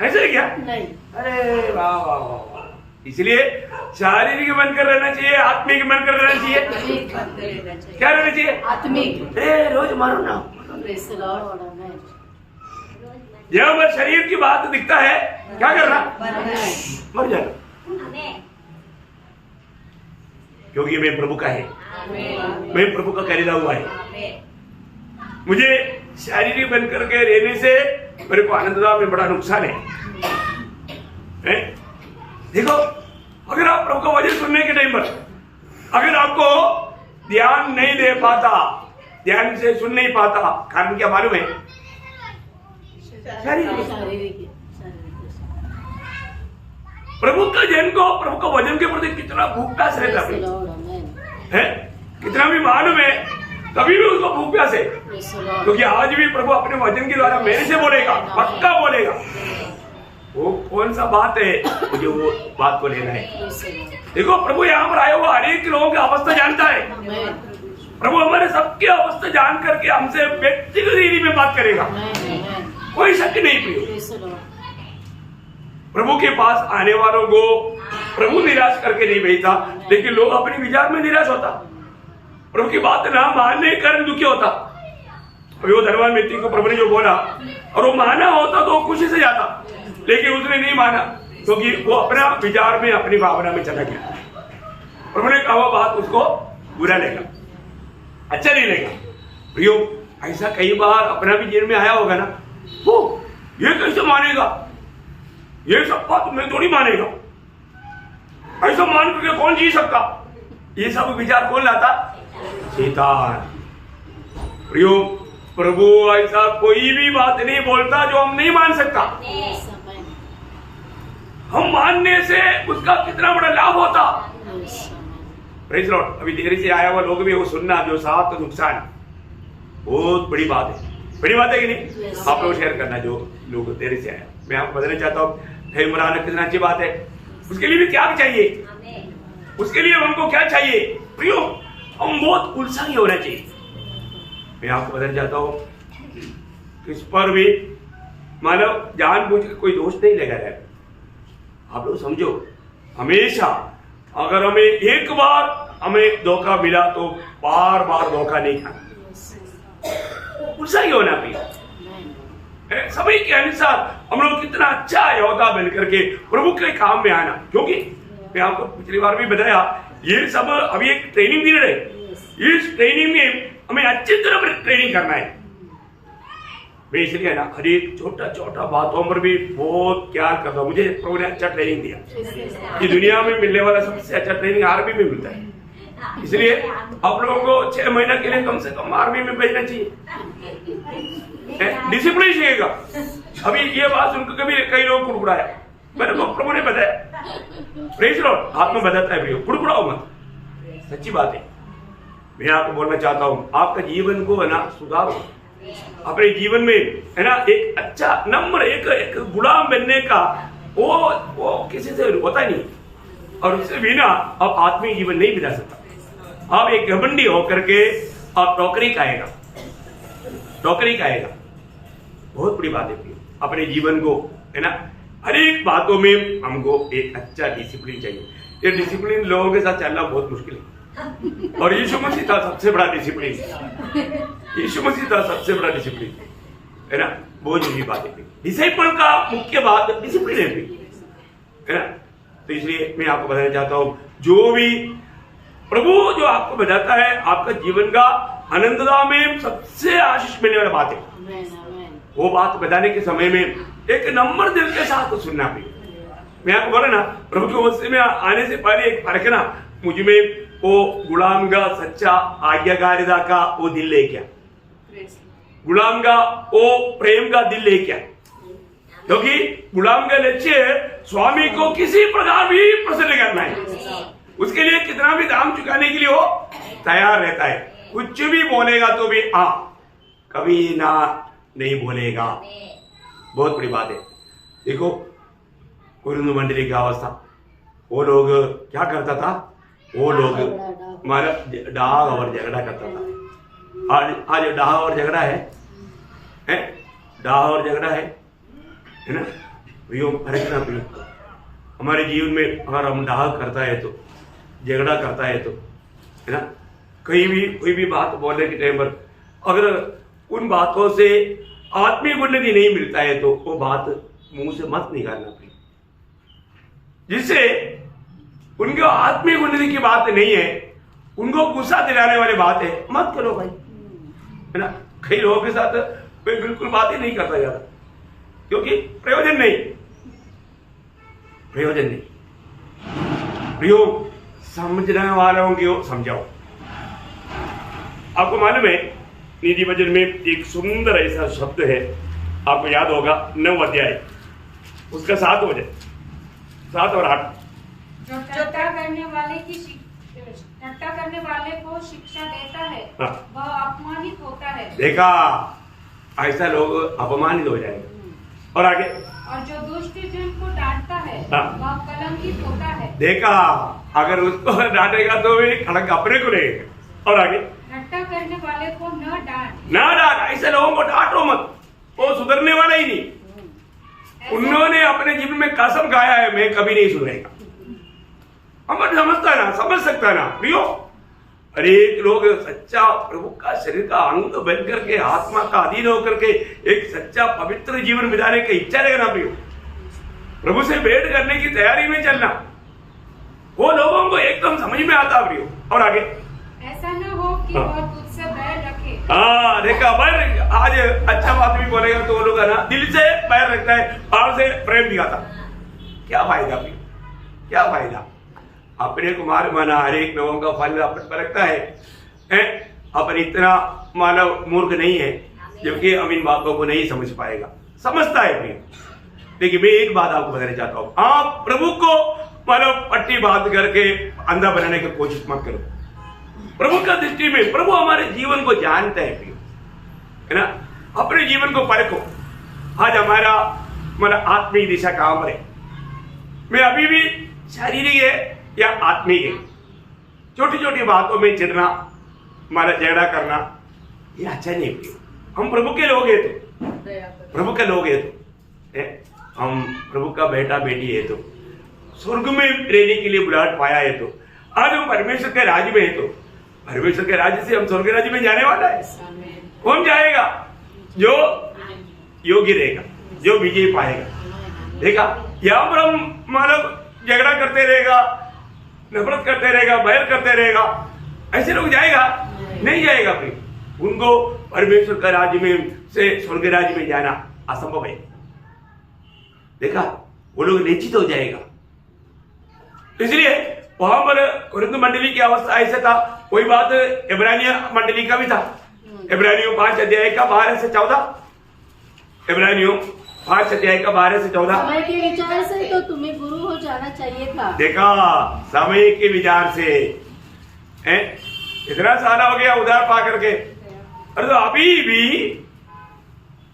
ऐसे है क्या, नहीं। अरे वाह वाह वाह। इसलिए शारीरिक बनकर रहना चाहिए, आत्मिक बनकर रहना चाहिए, क्या रहना चाहिए, आत्मिक। रोज मारो ना, जब शरीर की बात दिखता है क्या करना, मर जाना, क्योंकि मैं प्रभु का है, मैं प्रभु का खरीदा हुआ है। मुझे शारीरिक बनकर के रहने से मेरे को आनंददा में बड़ा नुकसान है। देखो, अगर आप प्रभु का वचन सुनने के टाइम पर अगर आपको ध्यान नहीं दे पाता, ध्यान से सुन नहीं पाता, कारण क्या मालूम है? शारीरिक। प्रभु का जन को, प्रभु का वचन के प्रति कितना भूख प्यास रहता है, कितना भी मालूम है, कभी भी उसको भूख प्यास है, क्योंकि आज भी प्रभु अपने वचन के द्वारा मेरे से बोलेगा, पक्का बोलेगा। वो कौन सा बात है, मुझे वो बात को लेना है। देखो प्रभु यहाँ पर आए हुआ हर एक लोगों की अवस्था जानता है। प्रभु हमारे सबकी अवस्था जान करके हमसे व्यक्तिगत रीति में बात करेगा, कोई शक नहीं। प्रियो, प्रभु के पास आने वालों को प्रभु निराश करके नहीं भेजता, लेकिन लोग अपने विचार में निराश होता, प्रभु की बात ना मानने के कारण दुखी होता। अभी वो धनवान व्यक्ति को प्रभु ने जो बोला और वो माना होता तो वो खुशी से जाता, लेकिन उसने नहीं माना क्योंकि वो अपना विचार में, अपनी भावना में चला गया। प्रभु ने कहा वो बात उसको बुरा लेगा, अच्छा नहीं लेगा। प्रियो, ऐसा कई बार अपना भी जीवन में आया होगा ना, वो ये कैसे मानेगा, ये सब बात मैं थोड़ी मानेगा, ऐसा मान करके कौन जी सकता, ये सब विचार कौन लाता? शैतान। प्रियो, प्रभु ऐसा कोई भी बात नहीं बोलता जो हम नहीं मान सकता। हम मानने से उसका कितना बड़ा लाभ होता। Praise Lord. अभी देरी से आया हुआ लोग भी वो सुनना, जो साथ तो नुकसान, बहुत बड़ी बात है। बड़ी बात है कि नहीं? आप लोग शेयर करना जो लोग देरी से आया। मैं आपको बताना चाहता हूँ इमरान कितना अच्छी बात है। उसके लिए भी क्या चाहिए, उसके लिए हमको क्या चाहिए? प्रियो, हम बहुत उत्साही होना चाहिए। मैं आपको बताना चाहता हूँ इस पर भी मानव जानबूझ के कोई दोष नहीं लगा रहा है। आप लोग समझो, हमेशा अगर हमें एक बार हमें धोखा मिला तो बार बार धोखा नहीं खाना, उत्साही होना भी। समय के अनुसार हम लोग कितना अच्छा योद्धा बन करके प्रभु के काम में आना, क्योंकि मैं आपको पिछली बार भी बताया ये सब अभी एक ट्रेनिंग पीरियड है। इस ट्रेनिंग में हमें अच्छी तरह ट्रेनिंग करना है। मैं इसलिए ना हर एक छोटा छोटा बातों पर भी बहुत क्या करता हूँ। मुझे प्रभु ने अच्छा ट्रेनिंग दिया। ये दुनिया में मिलने वाला सबसे अच्छा ट्रेनिंग आर्मी में मिलता है। इसलिए आप लोगों को 6 महीना के लिए कम से कम आर्मी में भेजना चाहिए। डिसिप्लिन चाहिएगा। अभी ये बात सुनकर कभी कई लोग कुड़कुड़ाया, मैंने को प्रभु ने बताया, प्रेज़ लॉर्ड, आप में बताता है भैया, कुड़कुड़ाओ मत, सच्ची बात है। मैं आपको बोलना चाहता हूँ, आपका जीवन को है ना सुधारो, अपने जीवन में है ना एक अच्छा नंबर, एक गुलाम बनने का वो किसी से होता नहीं, और उससे बिना आप आत्मीय जीवन नहीं बिता सकता। आप एक घमंडी होकर के आप नौकरी खाएगा, बहुत बड़ी बात है। अपने जीवन को है ना हर एक बातों में हमको एक अच्छा डिसिप्लिन चाहिए। ये डिसिप्लिन लोगों के साथ चलना बहुत मुश्किल है, और यीशु मसीह था सबसे बड़ा डिसिप्लिन। यीशु मसीह था सबसे बड़ा डिसिप्लिन, है ना, बहुत जरूरी बात है। डिसिप्लिन का मुख्य बात डिसिप्लिन है ना। तो इसलिए मैं आपको बताना चाहता हूँ, जो भी प्रभु जो आपको बताता है, आपका जीवन का आनंददा में सबसे आशीष मिलने वाली बात है। वो बात बताने के समय में एक नंबर दिल के साथ सुनना भी। मैं आपको बोला ना, प्रभु के वचन में आने से पहले एक फर्क ना, मुझ में वो गुलाम का सच्चा आज्ञाकारिता का वो दिल ले क्या, गुलाम का वो प्रेम का दिल ले क्या, क्योंकि गुलाम का लक्ष्य स्वामी को किसी प्रकार भी प्रसन्न करना है। उसके लिए कितना भी दाम चुकाने के लिए वो तैयार रहता है। कुछ भी बोलेगा तो भी कभी ना नहीं बोलेगा। बहुत बड़ी बात है। देखो कुरुंद मंडली की अवस्था, वो लोग क्या करता था, वो लोग हमारा डाह और झगड़ा करता था। आज डाह और झगड़ा है, डाह और झगड़ा है ना। प्रियो, फर्क ना प्रियो, हमारे जीवन में अगर हम डाह करता है तो, झगड़ा करता है तो, है ना, कोई भी बात बोलने के टाइम पर अगर उन बातों से आत्मीय उन्नति नहीं मिलता है तो वो बात मुंह से मत निकालना प्रिय। जिससे उनके आत्मीय उन्नति की बात नहीं है, उनको गुस्सा दिलाने वाली बात है, मत करो भाई, है ना। कई लोगों के साथ कोई बिल्कुल बात ही नहीं करता ज्यादा, क्योंकि प्रयोजन नहीं। प्रियो, समझने वालों को समझाओ। आपको मालूम है नीति वचन में एक सुंदर ऐसा शब्द है, आपको याद होगा, 9 अध्याय उसका 7 वचन, 7 और 8। जो ठट्ठा करने वाले को शिक्षा देता है वह अपमानित होता है। देखा, ऐसा लोग अपमानित हो जाएंगे। और आगे, और जो दुष्ट जन को डांटता है वह कलंकित होता है। देखा, अगर उसको डांटेगा तो भी कलंक अपने को लेगा। और आगे, ठट्ठा करने वाले को न डांट, ऐसे लोगों को डांटो मत, वो सुधरने वाला ही नहीं। उन्होंने अपने जीवन में कसम खाया है, मैं कभी नहीं सुधरेगा। हम समझ सकता ना प्रियो। अरे लोग सच्चा प्रभु का शरीर का अंग बन करके, आत्मा का अधीन होकर के एक सच्चा पवित्र जीवन बिताने की इच्छा रहेगा ना प्रियो, प्रभु से भेंट करने की तैयारी में चलना, वो लोगों को एकदम समझ में आता प्रियो। और आगे, ऐसा न हो कि वह तुझसे बैर रखे। देखा, बैर आज अच्छा बात भी बोलेगा तो वो लोग ना दिल से बैर रखता है, बाहर से प्रेम दिखाता, क्या फायदा प्रियो, क्या फायदा। अपने को मार माना, हर एक लोगों का फल अपन पर रखता है। अपन इतना मानव मूर्ख नहीं है जबकि हम इन बातों को नहीं समझ पाएगा, समझता है प्रिय। लेकिन मैं एक बात आपको बताना चाहता हूं, आप प्रभु को मानव पट्टी बांध करके अंधा बनाने की कोशिश मत करो। प्रभु का दृष्टि में प्रभु हमारे जीवन को जानता है प्रिय, है ना। अपने जीवन को परखो, आज हमारा आत्मिक दिशा कहां पर है। मैं अभी भी शारीरिक है या आत्मिक है। छोटी छोटी बातों में चिढ़ना, हमारा झगड़ा करना, ये अच्छा नहीं प्रिय। हम प्रभु के लोग हैं तो, प्रभु के लोग हैं तो, हम प्रभु का बेटा बेटी है तो, स्वर्ग में रहने के लिए बुलाहट पाया है तो, आज हम परमेश्वर के राज्य में है तो, परमेश्वर के राज्य से हम स्वर्ग के राज्य में जाने वाला है। कौन जाएगा? जो योगी रहेगा, जो विजय पाएगा। देखा, यहां पर हम मानव झगड़ा करते रहेगा, नफरत करते रहेगा, बैर करते रहेगा, ऐसे लोग जाएगा? नहीं जाएगा फिर। उनको परमेश्वर का राज्य में से स्वर्ग राज्य में जाना असंभव है। देखा, वो लोग निश्चित हो जाएगा। इसलिए वहां पर कुरिन्थ मंडली की अवस्था ऐसे था। कोई बात इब्रानिया मंडली का भी था। इब्रानियों 5 अध्याय का 12 से 14, इब्रानियों 5 अध्याय का 12 से 14। समय के विचार से तो तुम्हें गुरु हो जाना चाहिए था। देखा, समय के विचार से इतना साल हो गया उधार पा करके, अरे तो अभी भी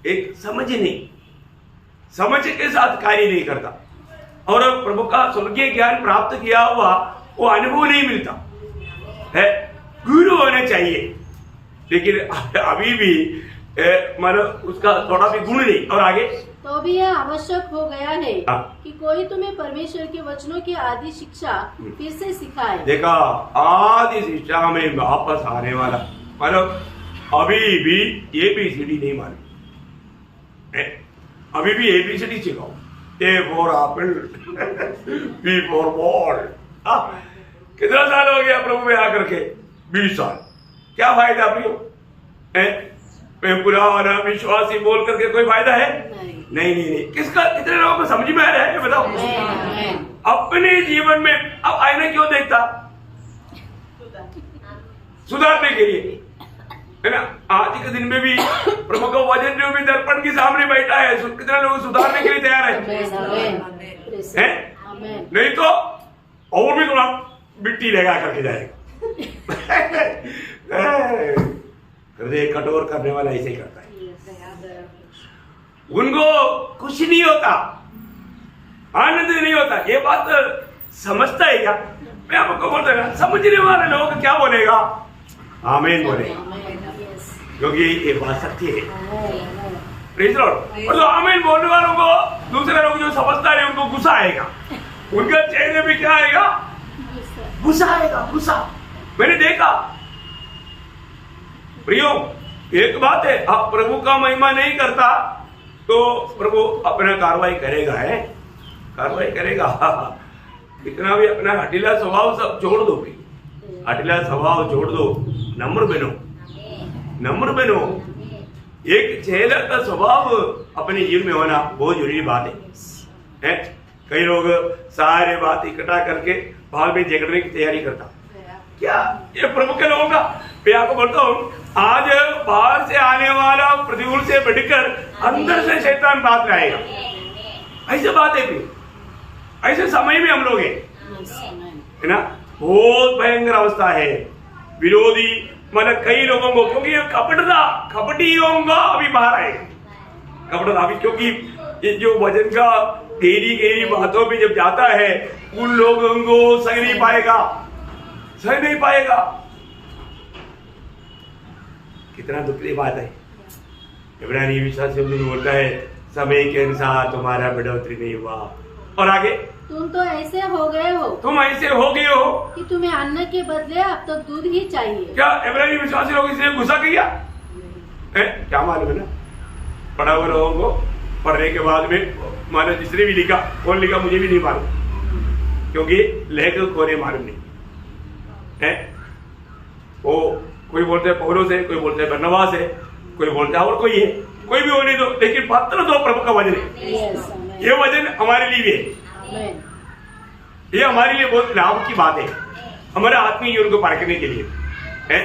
एक समझ के साथ कार्य नहीं करता, और प्रभु का स्वर्गीय ज्ञान प्राप्त किया हुआ वो अनुभव नहीं मिलता है। गुरु होने चाहिए, लेकिन अभी भी मतलब उसका थोड़ा भी गुण नहीं। और आगे, तो भी यह आवश्यक हो गया है कि कोई तुम्हें परमेश्वर के वचनों की आदि शिक्षा फिर से सिखाए। देखा, आदि शिक्षा में वापस आने वाला, मतलब अभी भी ABCD नहीं मालूम, अभी भी ABCD सिखाओ। A for apple, B for ball। कितना साल हो गया प्रभु में आकर के? 20 साल। क्या फायदा प्रियो? पुराना विश्वासी बोल करके कोई फायदा है? नहीं। किसका, कितने लोगों को समझ में आ रहा है बताओ? अपने जीवन में अब आईना क्यों देखता? सुधारने के लिए, है ना। आज के दिन में भी प्रभु का वचन जो भी दर्पण के सामने बैठा है, कितने लोग सुधारने के लिए तैयार है? नहीं तो और भी थोड़ा मिट्टी लगा करके जाएगा। हृदय कठोर करने वाला ऐसे ही करता है। उनको कुछ नहीं होता, आनंद नहीं होता। ये बात समझता है क्या? मैं आपको बोलता है, समझने वाले लोग क्या बोलेगा? आमीन बोलेगा, क्योंकि ये बात सत्य है। Praise Lord. और जो आमीन बोलने वालों को दूसरे लोग जो समझता है उनको गुस्सा आएगा, उनके चेहरे में क्या आएगा? गुस्सा आएगा, गुस्सा। मैंने देखा प्रियो, एक बात है, आप प्रभु का महिमा नहीं करता तो प्रभु अपना कार्रवाई करेगा, है कार्रवाई करेगा। इतना भी अपना हठीला स्वभाव सब छोड़ दो, हठीला स्वभाव छोड़ दो, नम्र बनो। एक चेहरा का स्वभाव अपने जीवन में होना बहुत जरूरी बात है। कई लोग सारे बात इकट्ठा करके बाद में झगड़ने की तैयारी करता, क्या ये प्रभु के लोगों का? मैं आपको बोलता हूँ, आज बाहर से आने वाला प्रतिकूल से बढ़कर अंदर से शैतान बात लाएगा। ऐसे बात है, ऐसे समय में हम लोग है ना। बहुत भयंकर अवस्था है। विरोधी मतलब कई लोगों को, क्योंकि ये कपटियों का अभी बाहर आएगा। कपटता अभी, क्योंकि ये जो वजन का गहरी बातों पे जब जाता है, उन लोगों को सह नहीं पाएगा। कितना दुख की बात है। इब्रानी विश्वासियों को बोलता है, समय के अनुसार तुम्हारा बढ़ोतरी नहीं हुआ। और आगे, तुम तो ऐसे हो गए हो कि तुम्हें अन्न के बदले अब तो दूध ही चाहिए। क्या इब्रानी विश्वासी लोग इसलिए गुस्सा किया? क्या मालूम है ना, पढ़ा हुए लोगों को पढ़ने के बाद में मानो जिसने भी लिखा, कौन लिखा मुझे भी नहीं मालूम, क्योंकि लेखक को मालूम नहीं है। वो कोई बोलते हैं पौलुस है, कोई बोलते हैं बरनबास है, कोई बोलता है और कोई है, कोई भी होने दो, लेकिन पत्र तो प्रभु का वचन है। ये वचन हमारे लिए है, ये हमारे लिए बहुत लाभ की बात है, हमारे आत्मीय जीवन को परखने के लिए है।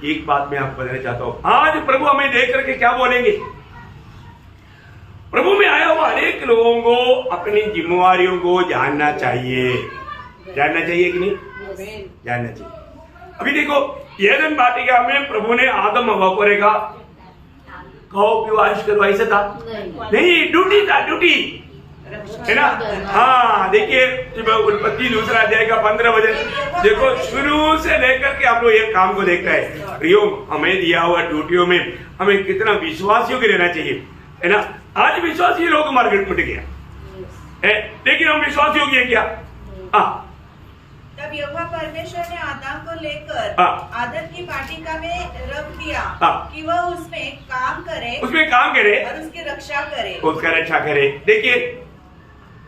एक बात मैं आपको बताना चाहता हूँ, आज प्रभु हमें देख करके क्या बोलेंगे? प्रभु में आया हुआ अनेक लोगों को अपनी जिम्मेवारियों को जानना चाहिए कि नहीं? जानना चाहिए। अभी देखो, एदन वाटिका में प्रभु ने आदम हवा को रेखा खाओ पियो ऐश करो, ऐसा था नहीं, ड्यूटी था, ड्यूटी है ना। हाँ देखिए, उत्पत्ति 2 अध्याय का 15 वचन देखो, शुरू से लेकर के हम लोग एक काम को देखता है। प्रियो, हमें दिया हुआ ड्यूटियों में हमें कितना विश्वासियों के रहना चाहिए, है ना। आज विश्वासी लोग मार्केट में गया है, लेकिन हम विश्वासियों की क्या? तब यहोवा परमेश्वर ने आदम को लेकर आदम की वाटिका में रख दिया कि वह उसमें काम करे और उसकी रक्षा करे। देखिए,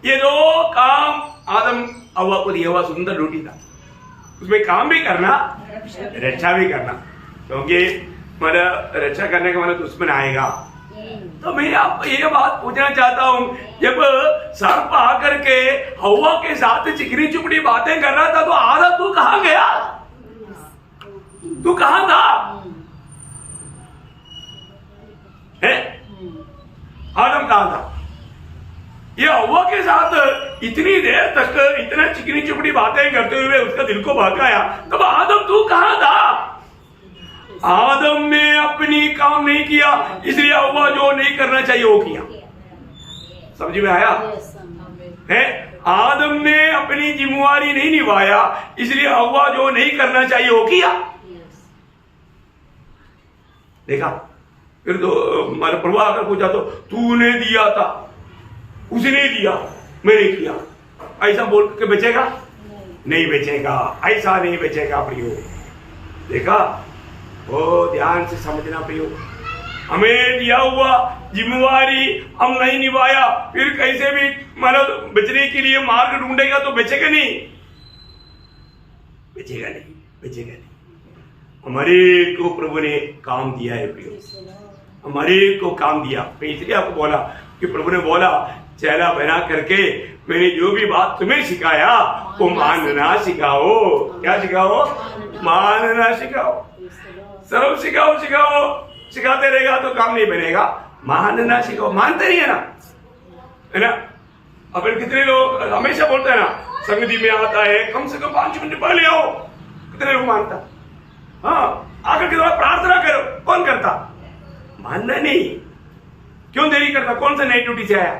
ये 2 काम आदम हव्वा को दिया हुआ सुंदर ड्यूटी था। उसमें काम भी करना, रक्षा भी करना, क्योंकि मतलब रक्षा करने का मतलब दुश्मन आएगा। तो मैं आपको ये बात पूछना चाहता हूँ, जब सर्प आकर के हव्वा के साथ चिकनी चुपड़ी बातें कर रहा था, तो आदम तू कहाँ गया? तू कहाँ था? आदम कहाँ था? ये हव्वा के साथ इतनी देर तक इतना चिकनी चुपड़ी बातें करते हुए उसका दिल को बहकाया, तब आदम तू कहाँ था? आदम ने अपनी काम नहीं किया, इसलिए हव्वा जो नहीं करना चाहिए वो किया। समझ में आया है? आदम ने अपनी जिम्मेवारी नहीं निभाया, इसलिए हव्वा जो नहीं करना चाहिए वो किया। देखा, फिर तो मेरा प्रभु आकर पूछा तो तूने दिया था, उसने दिया, मैंने किया, ऐसा बोल के बचेगा? नहीं बचेगा, ऐसा नहीं बचेगा प्रियो। देखा, वो ध्यान से समझना प्रियो, हमें दिया हुआ जिम्मेवारी हम नहीं निभाया, फिर कैसे भी मतलब बचने के लिए मार्ग ढूंढेगा तो बचेगा नहीं। हमारे को प्रभु ने काम दिया है प्रियो, हमारे को काम दिया। मैं इसलिए आपको बोला कि प्रभु ने बोला, चेला बना करके मैंने जो भी बात तुम्हें सिखाया वो मानना सिखाओ। क्या सिखाओ? मानना सिखाओ। सब सिखाओ, सिखाते रहेगा तो काम नहीं बनेगा। मानना सिखाओ, मानते नहीं है ना। अपन कितने लोग हमेशा बोलते हैं ना, संगति में आता है कम से कम 5 मिनट पहले आओ, कितने लोग मानता? हाँ, आकर के थोड़ा प्रार्थना करो, कौन करता? मानना नहीं, क्यों देरी करता? कौन सा नई ड्यूटी से आया?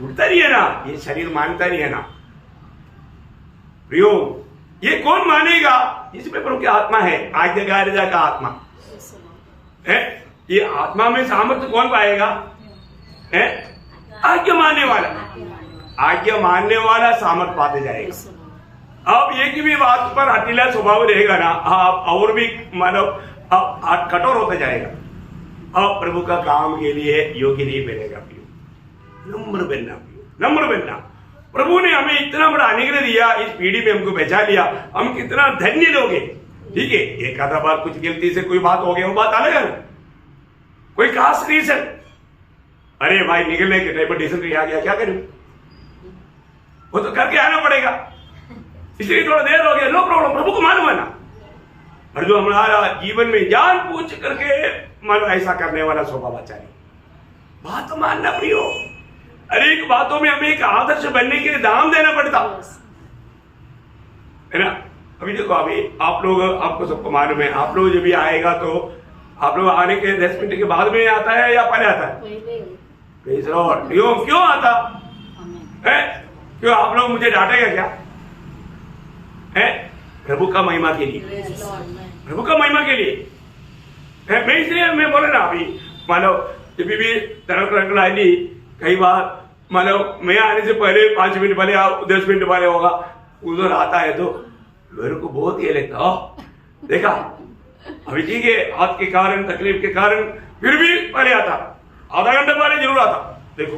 उठता नहीं है ना, ये शरीर मानता नहीं है ना प्रियो। ये कौन मानेगा? जिसमें प्रभु की आत्मा है, आज्ञाकारिता का आत्मा है। ये आत्मा में सामर्थ्य कौन पाएगा? है आज्ञा मानने वाला सामर्थ्य पाते जाएगा। अब एक भी बात पर हटीला स्वभाव रहेगा ना, आप और भी मानव कठोर होता जाएगा। अब प्रभु का काम के लिए योग्य नहीं बनेगा। नम्र बनना। प्रभु ने हमें इतना बड़ा अनुग्रह दिया, इस पीढ़ी में हमको बचा लिया, हम कितना धन्य लोग हैं। ठीक है, एक आधा बार कुछ गलती से कोई बात हो गई, वो बात अलग है, कोई खास रीजन, अरे भाई निकलने के टाइम पर डिसीजन आ गया, क्या करूं? वो तो करके आना पड़ेगा। इसलिए थोड़ा देर हो गया, नो प्रॉब्लम, प्रभु को मालूम है ना। और जो हमारा जीवन में जान पूछ करके मानो ऐसा करने वाला स्वभाव आचार्य, बात तो मानना प्रियो। अरे एक बातों में हमें एक आदर्श बनने के लिए दाम देना पड़ता है ना। अभी देखो, अभी आप लोग, आपको सबको मालूम है, आप लोग जब भी आएगा तो आप लोग आने के 10 मिनट के बाद में आता है या पहले आता है? क्यों आता है? क्यों आप लोग मुझे डांटेगा क्या है? प्रभु का महिमा के लिए, प्रभु का महिमा के लिए है। मैं इसलिए मैं बोला ना, अभी मान लो जब भी तरह आएगी, कई बार मान लो मैं आने से पहले 5 मिनट पहले, 10 मिनट पहले होगा, उधर आता है तो मेरे को बहुत ये लगता, देखा अभी ठीक है, हाथ के कारण, तकलीफ के कारण, फिर भी पहले आता, आधा घंटा पहले जरूर आता। देखो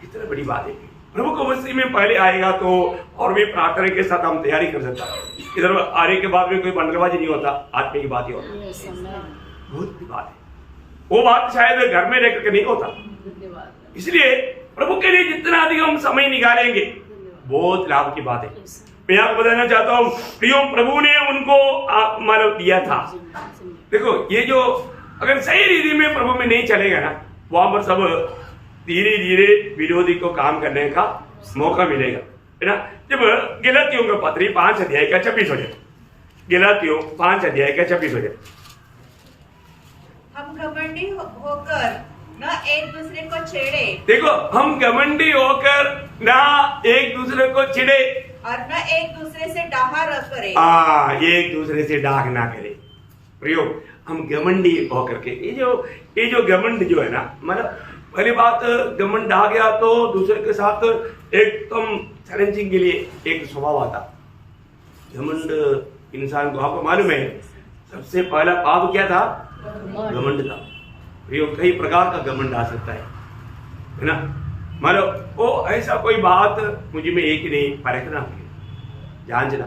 कितना बड़ी बात है, प्रभु को मसीह में पहले आएगा तो और भी प्रार्थना के साथ हम तैयारी कर सकता है। इधर आने के बाद में कोई बंदरबाजी नहीं होता, आत्मा की बात ही होता है। बहुत बड़ी बात है, वो बात शायद घर में रह करके नहीं होता। इसलिए प्रभु के लिए जितना अधिक हम समय निकालेंगे बहुत लाभ की बात है। मैं आपको बताना चाहता हूँ प्रियो, प्रभु ने उनको मानव दिया था। देखो ये जो अगर सही रीति में प्रभु में नहीं चलेगा ना, वहां पर सब धीरे धीरे विरोधी को काम करने का मौका मिलेगा, है ना। जब गलतियों का पत्री 5 अध्याय का 26 हो जाए, गलतियों 5 अध्याय का 26 हो जाए। हम घमंडी होकर न एक दूसरे को छेड़े। देखो, हम घमंडी होकर ना एक दूसरे को छिड़े और न एक दूसरे से डाहा न करे। एक दूसरे से डाह ना करे। प्रयोग, हम घमंडी होकर के, ये जो घमंड जो है ना, मतलब पहली बात घमंड आ गया तो दूसरे के साथ एकदम चैलेंजिंग के लिए एक स्वभाव आता। घमंड इंसान को, आपको मालूम है सबसे पहला पाप क्या था? घमंड था। प्रयोग, कई प्रकार का घमंड आ सकता है ना। मानो वो ऐसा कोई बात मुझे में एक ही नहीं, परखना, जांचना,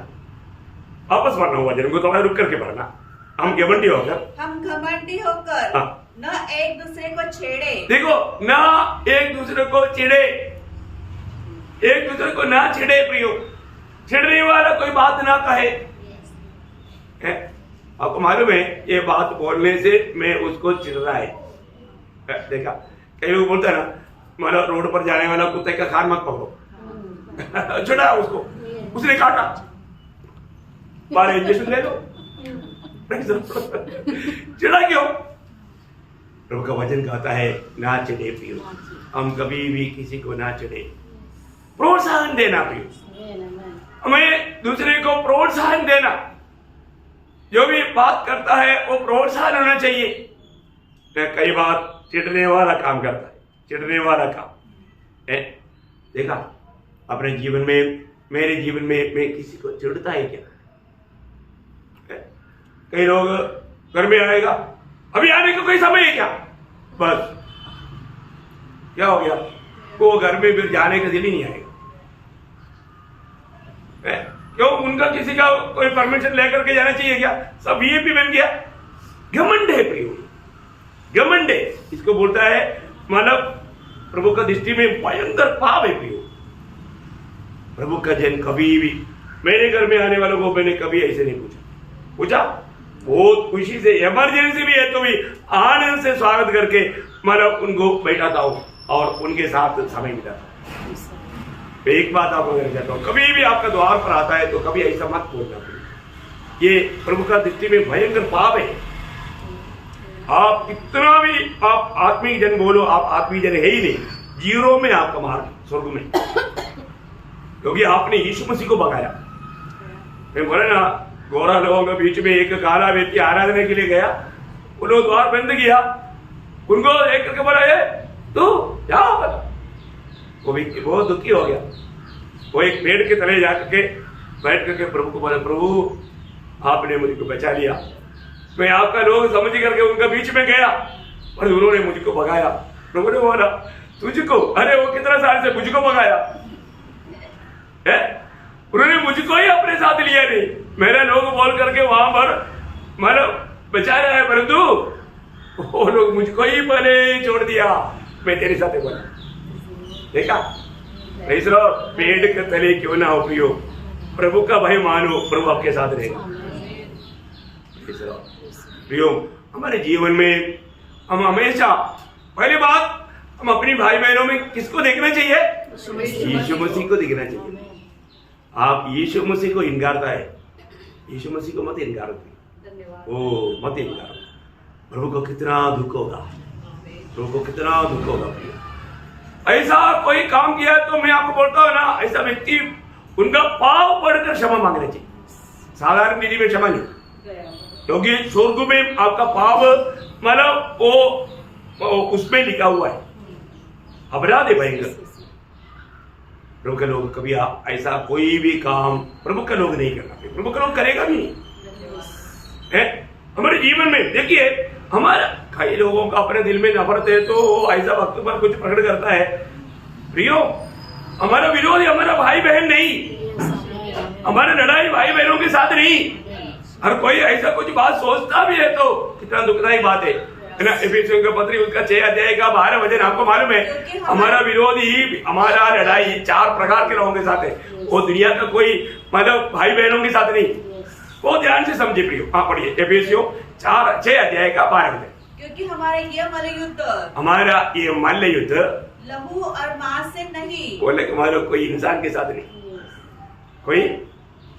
वापस पढ़ना हुआ जन को थोड़ा रुक करके पढ़ना। हम घमंडी होकर न एक दूसरे को छेड़े। देखो, ना एक दूसरे को चिढ़े, एक दूसरे को ना चिढ़े प्रियो, चिढ़ने वाला कोई बात ना कहे। आपको मालूम है ये बात बोलने से मैं उसको चिढ़ रहा है। देखा, कई लोग बोलते हैं ना, मानो रोड पर जाने वाला कुत्ते का खान मत पकड़ो, चिढ़ा उसको, उसने काटा, बारे इंजेक्शन ले लो। चिढ़ा क्यों? प्रभु का वचन कहता है ना चिढ़े प्रियो, हम कभी भी किसी को ना चिढ़े, प्रोत्साहन देना प्रियो, हमें दूसरे को प्रोत्साहन देना। जो भी बात करता है वो प्रोत्साहन होना चाहिए। कई बार चिढ़ने वाला काम करता है, चिढ़ने वाला काम है। देखा अपने जीवन में, मेरे जीवन में मैं किसी को चिढ़ता है क्या? कई लोग घर में आएगा, अभी आने का कोई समय है क्या? बस क्या हो गया, वो घर में फिर जाने का दिल ही नहीं आएगा। क्यों? उनका किसी का कोई परमिशन लेकर के जाना चाहिए क्या? सब वीआईपी बन गया। घमंड है प्रियो, घमंड है, इसको बोलता है मानव प्रभु का दृष्टि में भयंकर पाप है प्रियो। प्रभु का जन कभी भी, मेरे घर में आने वालों को मैंने कभी ऐसे नहीं पूछा, बहुत खुशी से, इमरजेंसी भी है तो भी आनंद से स्वागत करके मतलब उनको बैठाता हूँ और उनके साथ समय बिताता हूँ। एक बात आपको कहना चाहता हूँ, कभी भी आपका द्वार पर आता है तो कभी ऐसा मत बोलना, ये प्रभु का दृष्टि में भयंकर पाप है। आप कितना भी आप आत्मिक जन बोलो, आप आत्मिक जन है ही नहीं, जीरो में आपका मार्ग स्वर्ग में, क्योंकि आपने यीशु मसीह को भगाया। मैं बोला ना, गोरा लोगों के बीच में एक काला व्यक्ति आराधना के लिए गया, उन्होंने द्वार बंद किया, उनको देख करके बोला ये तू जाओ। वो व्यक्ति बहुत दुखी हो गया, वो एक पेड़ के तले जा करके बैठ करके प्रभु को बोला, प्रभु आपने मुझको बचा लिया, मैं आपका लोग समझ करके उनका बीच में गया और उन्होंने मुझको भगाया। प्रभु ने बोला तुझको, अरे वो कितना साल से मुझको भगाया है, उन्होंने मुझको ही अपने साथ लिया नहीं, मेरे लोग बोल करके वहां पर मतलब बचा रहा है, परंतु वो लोग मुझको ही पहले छोड़ दिया, मैं तेरे साथ बोला। देखा, पेड़ के तले क्यों ना हो प्रियो, प्रभु का भय मानो, प्रभु आपके साथ रहेगा। प्रियो, हमारे जीवन में हम हमेशा पहली बात हम अपनी भाई बहनों में किसको देखना चाहिए? यीशु मसीह को देखना चाहिए। आप यीशु मसीह को इनकारता है, यीशु मसीह को मत इनकार, ओ मत इनकार। प्रभु को कितना दुख होगा, प्रभु को कितना दुख होगा। ऐसा कोई काम किया तो मैं आपको बोलता हूँ ना, ऐसा व्यक्ति उनका पाव पढ़कर क्षमा मांगना चाहिए। साधारण विधि में क्षमा नहीं, क्योंकि स्वर्ग में आपका पाप मतलब वो उसमें लिखा हुआ है, अपराध है भयंकर। प्रभु के लोग कभी ऐसा कोई भी काम प्रभु के लोग नहीं करना, प्रभु के लोग करेगा भी नहीं है। हमारे जीवन में देखिए, हमारा कई लोगों का अपने दिल में नफरत है तो ऐसा वक्त पर कुछ प्रकट करता है। प्रियो, हमारा विरोध हमारा भाई बहन नहीं, हमारा लड़ाई भाई बहनों के साथ नहीं। हर कोई ऐसा कुछ बात सोचता भी है तो कितना दुखदायी बात है ना। एफिसियों का पत्री उसका 6 अध्याय का 12 वचन आपको मालूम है, हमारा विरोध ही, हमारा लड़ाई 4 प्रकार के लोगों के साथ है। वो दुनिया का कोई मतलब भाई बहनों के साथ नहीं। वो ध्यान से समझे प्रियो। हाँ पढ़िए, एफिसियों 6 अध्याय का 12 वचन। क्योंकि हमारा ये मल्ल युद्ध लहू और मांस से नहीं, बोले हमारा कोई इंसान के साथ नहीं, कोई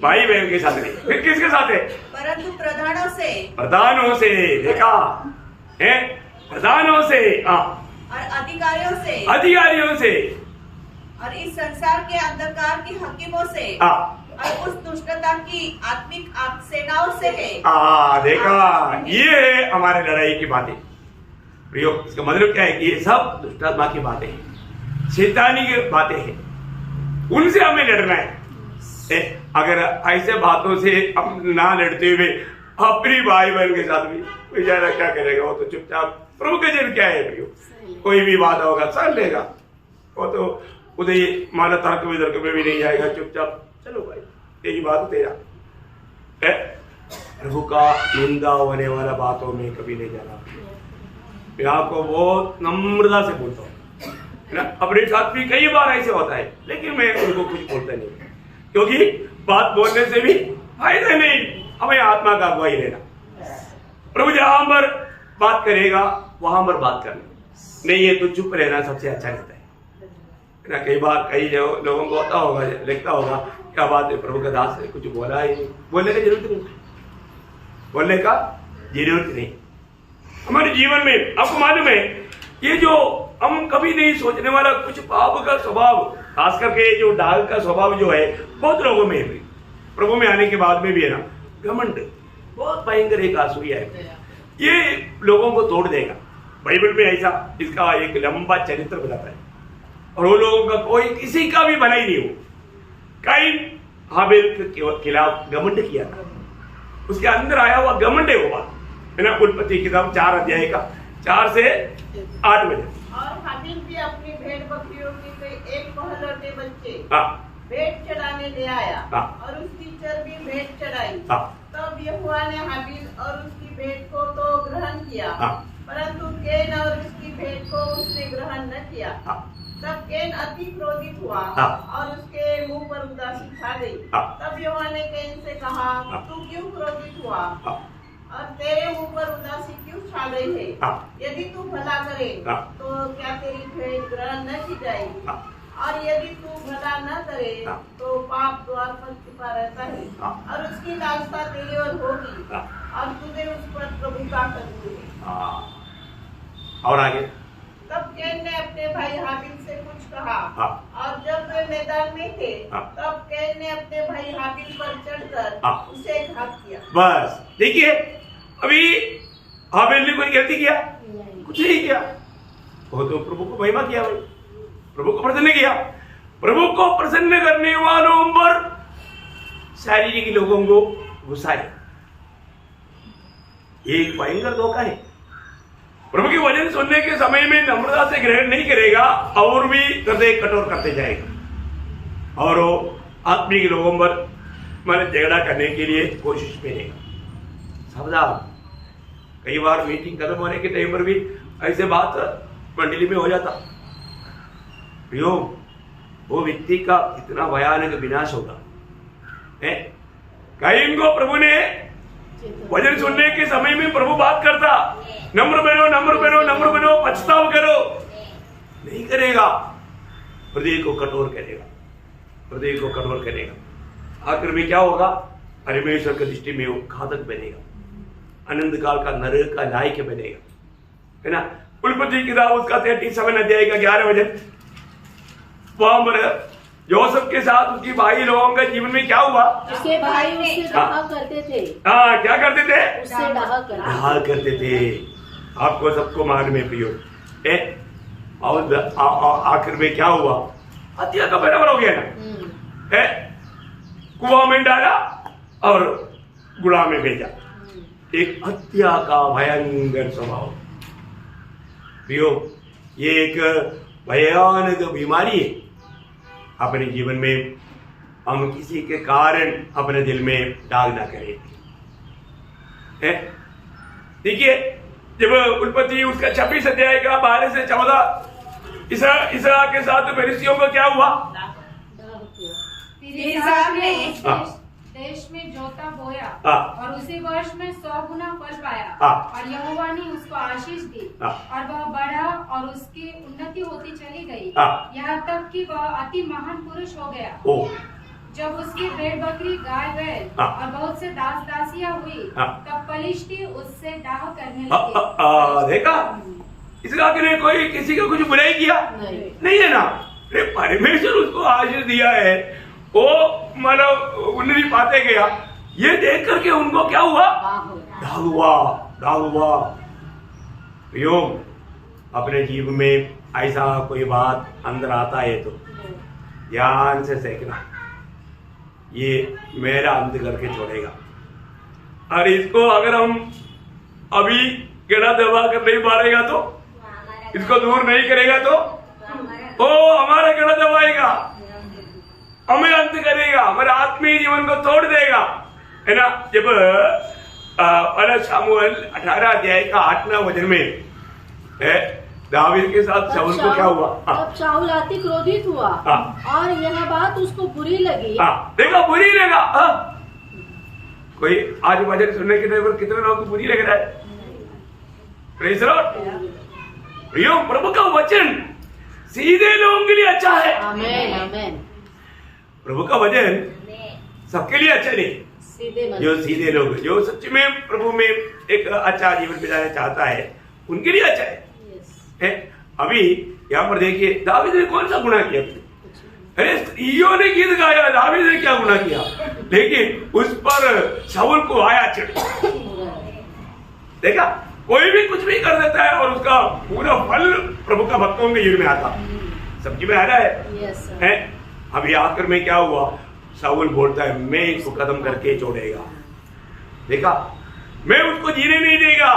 भाई बहन के साथ नहीं, फिर किसके साथ है? परंतु प्रधानों से। प्रधानों से, देखा है, प्रधानों से और अधिकारियों से और इस संसार के अंधकार की हकीमों से और उस दुष्टता की आत्मिक सेनाओं से है। देखा, ये है हमारे लड़ाई की बातें। प्रियो, इसका मतलब क्या है कि ये सब दुष्टात्मा की बातें हैं, शैतानी की बातें हैं, उनसे हमें लड़ना है। अगर ऐसे बातों से हम ना लड़ते हुए अपनी भाई बहन के साथ भी बेचारा क्या करेगा? वो तो चुपचाप, प्रभु के जन क्या है प्रियो, कोई भी बात होगा सह लेगा, वो तो उधर माना तर्क वितर्क में भी नहीं जाएगा, चुपचाप चलो भाई तेरी बात तेरा है। प्रभु का निंदा होने वाला बातों में कभी नहीं जाना। मैं आपको बहुत नम्रता से बोलता हूँ ना, अपने साथ भी कई बार ऐसे होता है, लेकिन मैं उनको कुछ बोलता नहीं, क्योंकि बात बोलने से भी फायदा नहीं, हमें आत्मा का अगुवाई लेना। प्रभु जहां पर बात करेगा वहां पर बात करना, नहीं है तो चुप रहना सबसे अच्छा रहता है ना। कई बार कई लोगों को होता होगा, लिखता होगा क्या बात है, प्रभु का दास है, कुछ बोला ही नहीं, बोलने की जरूरत नहीं, बोलने का जरूरत नहीं। हमारे जीवन में आपको मालूम है, ये जो हम कभी नहीं सोचने वाला कुछ पाप का स्वभाव, खास करके जो डाल का स्वभाव जो है बहुत लोगों में है, प्रभु में आने के बाद में भी है ना, घमंड बहुत भयंकर एक आसूया है, ये लोगों को तोड़ देगा। बाइबल में ऐसा इसका एक लंबा चरित्र बताता है, और वो लोगों का कोई किसी का भी भलाई नहीं हो। काइन हाबिल के खिलाफ घमंड किया था, उसके अंदर आया हुआ घमंड है वो बात है ना। उत्पत्ति किताब 4 अध्याय का 4 से 8 बजे। और हाबिल भी अपनी भेड़ बकरियों की एक पहलौठे बच्चे भेंट चढ़ाने ले आया और उसकी चर्बी भेंट चढ़ाई। तब यहोवा ने हाबिल और उसकी भेंट को तो ग्रहण किया, परंतु कैन और उसकी भेंट को उसने ग्रहण न किया। तब कैन अति क्रोधित हुआ और उसके मुंह पर उदासी छा गई। तब यहोवा ने कैन से कहा, तू क्यों क्रोधित हुआ और तेरे मुंह पर उदासी क्यों छा गई है? यदि तू भला करे तो क्या तेरी भेंट ग्रहण न की जाएगी, और यदि तू भला न करे तो पाप द्वार पर छिपा रहता है और उसकी लालसा तेरी ओर होगी और तुझे उस पर प्रभुता करनी है। और आगे, तब कैन ने अपने भाई हाबिल से कुछ कहा, और जब वे मैदान में थे तब कैन ने अपने भाई हाबिल पर चढ़कर उसे घात किया। बस देखिए, अभी हाबिल ने कोई गलती किया? कुछ नहीं किया, वो तो प्रभु को महिमा किया भाई, प्रभु को प्रसन्न किया। प्रभु को प्रसन्न करने वालों पर शारीरिक लोगों को घुसाए, एक भयंकर धोखा है। प्रभु के वचन सुनने के समय में नम्रता से ग्रहण नहीं करेगा और भी हृदय कठोर करते जाएगा, और वो आत्मिक लोगों पर मतलब झगड़ा करने के लिए कोशिश में रहेगा। सावधान, कई बार मीटिंग खत्म होने के टाइम पर भी ऐसे बात मंडली में हो जाता। प्रियो, वो व्यक्ति का कितना भयानक विनाश होगा, है। कईन को प्रभु ने वचन सुनने के समय में प्रभु बात करता, नम्र बनो, नम्र बनो, नम्र बनो, पछतावा करो, नहीं करेगा, हृदय को कठोर करेगा, हृदय को कठोर करेगा। आखिर में क्या होगा? परमेश्वर की दृष्टि में वो घातक बनेगा, अनंत काल का नरक का लायक बनेगा, है ना। उल्पत्ति की किताब उसका 37 अध्याय का 11 वचन, वहां पर जोसेफ के साथ उसकी भाई लोगों का जीवन में क्या हुआ? उसके भाई उससे डाहा करते थे। हाँ, क्या करते थे? उससे डाहा करते थे। आपको सबको मालूम है प्रियो, और आखिर में क्या हुआ? हत्या का बराबर हो गया ना, कुआं में डाला और गुड़ा में भेजा। एक हत्या का भयंकर स्वभाव प्रियो, ये एक भयानक बीमारी है। अपने जीवन में हम किसी के कारण अपने दिल में दाग ना करें। देखिए, जब उत्पत्ति उसका 26 अध्याय का 12 से 14, इसरा के साथ फरीसियों को क्या हुआ? देश में जोता बोया और उसी वर्ष में 100 गुना फल पाया और यहोवा ने उसको आशीष दी और वह बढ़ा और उसकी उन्नति होती चली गई, यहाँ तक कि वह अति महान पुरुष हो गया। जब उसकी भेड़ बकरी गाय बैल और बहुत से दास दासियां हुई, तब पलिश्ती उससे डाह करने लगे। देखा, इसका ने कोई किसी का कुछ बुराई किया नहीं है ना। परमेश्वर उसको आशीष दिया है, वो मतलब उन्नति पाते गया। ये देख करके उनको क्या हुआ? दाग हुआ। योग अपने जीवन में ऐसा कोई बात अंदर आता है तो ध्यान से सीखना, ये मेरा अंत करके छोड़ेगा। और इसको अगर हम अभी गला दबा कर नहीं मारेगा तो, इसको दूर नहीं करेगा तो वो हमारा गला दबाएगा, हमें अंत करेगा, हमारे आत्मीय जीवन को तोड़ देगा, है ना। जब शामुएल 18 अध्याय का 8वां वचन में दावीद के साथ शाऊल को क्या हुआ? तब शाऊल अति क्रोधित हुआ और यह बात उसको बुरी लगी। देखा, बुरी लगा। कोई आज वचन सुनने के लिए कितने लोगों को बुरी लग रहा है? Praise Lord. प्रभु का वचन सीधे लोगों के लिए अच्छा है। आमेन, आमेन। प्रभु का वचन सबके लिए अच्छा नहीं, जो सीधे लोग, जो सच में प्रभु में एक अच्छा जीवन बिताना चाहता है, उनके लिए अच्छा है। अभी यहाँ पर देखिए, दावीद ने कौन सा गुनाह किया? अरे स्त्रियों ने गीत गाया, दावीद ने क्या गुनाह किया? लेकिन उस पर शाऊल को आया चिढ़। देखा, कोई भी कुछ भी कर देता है और उसका पूरा फल प्रभु का भक्तों के जीवन में आता। समझ में आ रहा है? अभी आखिर में क्या हुआ? शाऊल बोलता है, मैं इसको खत्म करके छोड़ेगा। देखा, मैं उसको जीने नहीं देगा।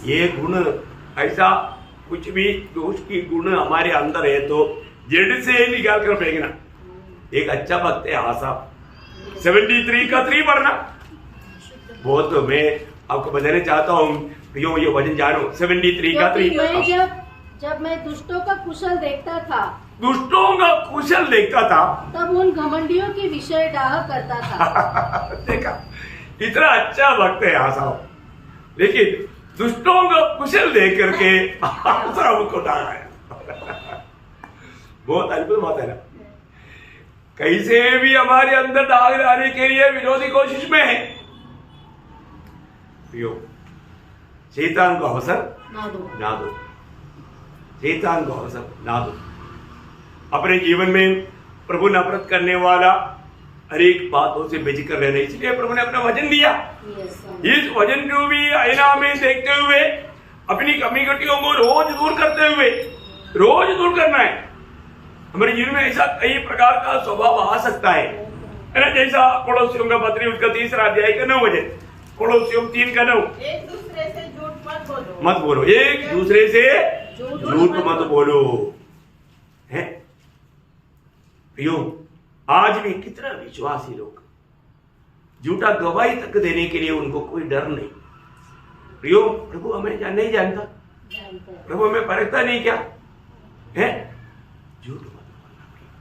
ये गुण, ऐसा कुछ भी दोष की गुण हमारे अंदर है तो जड़ से निकाल कर फेंकना। एक अच्छा भक्त है आसा, 73 का 3 पढ़ना। बहुत मैं आपको बताना चाहता हूँ, ये वचन जानो, 73 का 3। जब मैं दुष्टों का कुशल देखता था, तब उन घमंडियों के विषय डाह करता था। देखा, इतना अच्छा भक्त है आसा, लेकिन दुष्टों का कुशल देख करके को डाला है। बहुत अद्भुत बात है ना। कैसे भी हमारे अंदर दाग डालने के लिए विरोधी कोशिश में है। शैतान को अवसर ना दो, शैतान को अवसर ना दो। अपने जीवन में प्रभु नफरत करने वाला हर एक बातों से बेजिक्र रहना, इसलिए प्रभु ने अपना वचन दिया। इस वचन को भी आईना में देखते हुए अपनी कमी कटियों को रोज दूर करते हुए, रोज दूर करना है। हमारे जीवन में ऐसा कई प्रकार का स्वभाव आ सकता है ना, जैसा पड़ोसियों का पत्री उसका 3 अध्याय का 9 वचन, पड़ोसियों 3 का 9, एक दूसरे से झूठ मत बोलो, एक दूसरे से झूठ मत बोलो। है आज भी कितना विश्वासी लोग झूठा गवाही तक देने के लिए उनको कोई डर नहीं। प्रभु हमें नहीं जानता, प्रभु हमें परखता नहीं क्या है? झूठ मत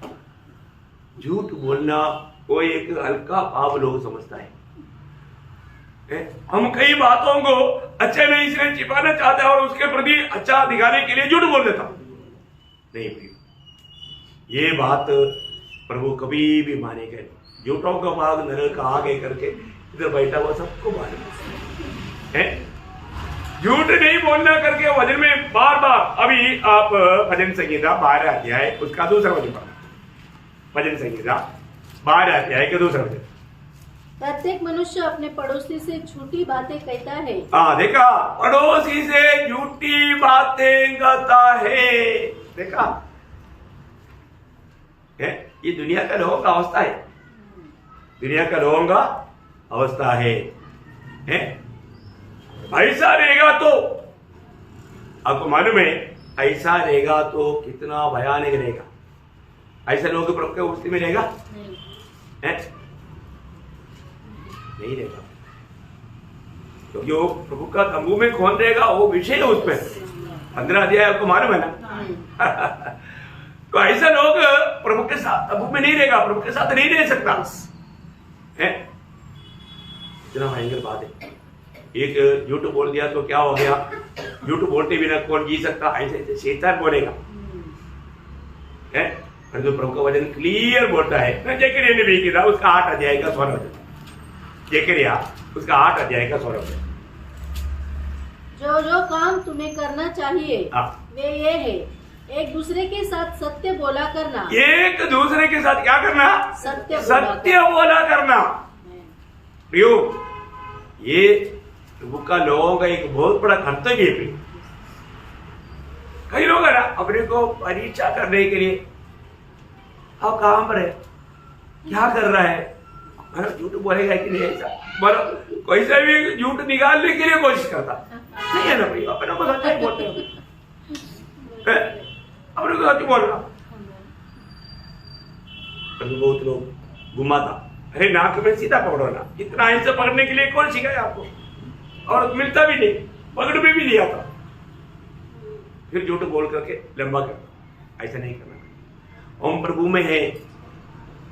बोलना, झूठ बोलना वो एक हल्का पाप लोग समझता है। हम कई बातों को अच्छे नहीं से छिपाना चाहते हैं और उसके प्रति अच्छा दिखाने के लिए झूठ बोल देता हूं। नहीं प्रिय, ये बात प्रभु कभी भी मानेगा नहीं। झूठों का भाग नरक का आगे करके इधर बैठा हुआ सबको मालूम है। झूठ नहीं बोलना करके वचन में बार बार, अभी आप भजन संहिता 12 अध्याय उसका दूसरा वचन पढ़ना। भजन संहिता 12 अध्याय का दूसरा वचन। प्रत्येक मनुष्य अपने पड़ोसी से झूठी बातें कहता है। देखा, पड़ोसी से झूठी बातें कहता है। देखा है, ये दुनिया का लोगों का अवस्था है। दुनिया का लोगों का अवस्था है। ऐसा रहेगा तो आपको मालूम है, ऐसा रहेगा तो कितना भयानक रहेगा। ऐसा लोग प्रभु के उसी में रहेगा नहीं रहेगा, क्योंकि वो प्रभु का तंबू में कौन रहेगा वो विषय है उसमें। 15 अध्याय आपको मालूम है ना। तो ऐसा लोग प्रभु के साथ तंबू में नहीं रहेगा, प्रभु के साथ नहीं रह सकता है। इतना भयंकर बात है। एक झूठ बोल दिया तो क्या हो गया, झूठ बोलते बिना कौन जी सकता, ऐसे शैतान बोलेगा है। जो प्रभु का वचन क्लियर बोलता है, जकरिया ने भी किया उसका 8 अध्याय का 16 वचन। जकरिया उसका 8 अध्याय का 16 वचन। जो जो काम तुम्हें करना चाहिए वे ये है, एक दूसरे के साथ सत्य बोला करना। एक दूसरे के साथ क्या करना? सत्य बोला करना। प्रियो, ये प्रभु का लोगों का एक बहुत बड़ा कर्तव्य है। कई लोग है ना अपने को परीक्षा करने के लिए, अब कहां पर है, क्या कर रहा है, झूठ बोलेगा कि नहीं, ऐसा कोई सा भी झूठ निकालने के लिए कोशिश करता नहीं है ना भाई। अपने को सच्चाई बोलते हैं, अपने को सच बोल रहा। बहुत लोग घुमाता, अरे नाक में सीधा पकड़ो ना, इतना ऐसे पकड़ने के लिए कौन सिखाया आपको, और मिलता भी नहीं, पकड़ में भी नहीं आता, फिर झूठ बोल करके लंबा करता। ऐसा नहीं करना। हम प्रभु में है,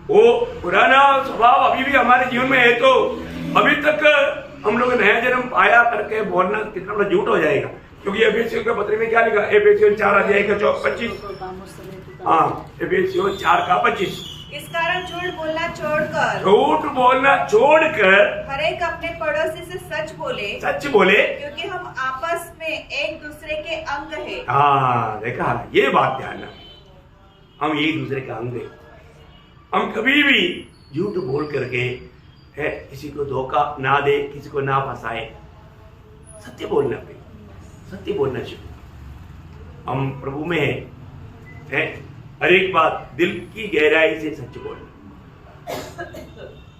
वो पुराना स्वभाव अभी भी हमारे जीवन में है, तो अभी तक हम लोग नया जन्म पाया करके बोलना कितना बड़ा झूठ हो जाएगा। क्योंकि एफेसियों के पत्र में क्या लिखा, एफेसियों 4 अध्याय का 25, एफेसियों 4 का 25। इस कारण झूठ बोलना छोड़कर हर एक अपने पड़ोसी से सच बोले, क्योंकि हम आपस में एक दूसरे के अंग हैं। हाँ देखा, ये बात ध्यान रखना, हम एक दूसरे का अंग हैं। हम कभी भी झूठ बोल करके है किसी को धोखा ना दे, किसी को ना फंसाए। सत्य बोलना पे, सत्य बोलना चाहिए। हम प्रभु में है, हर एक बात दिल की गहराई से सच बोलना।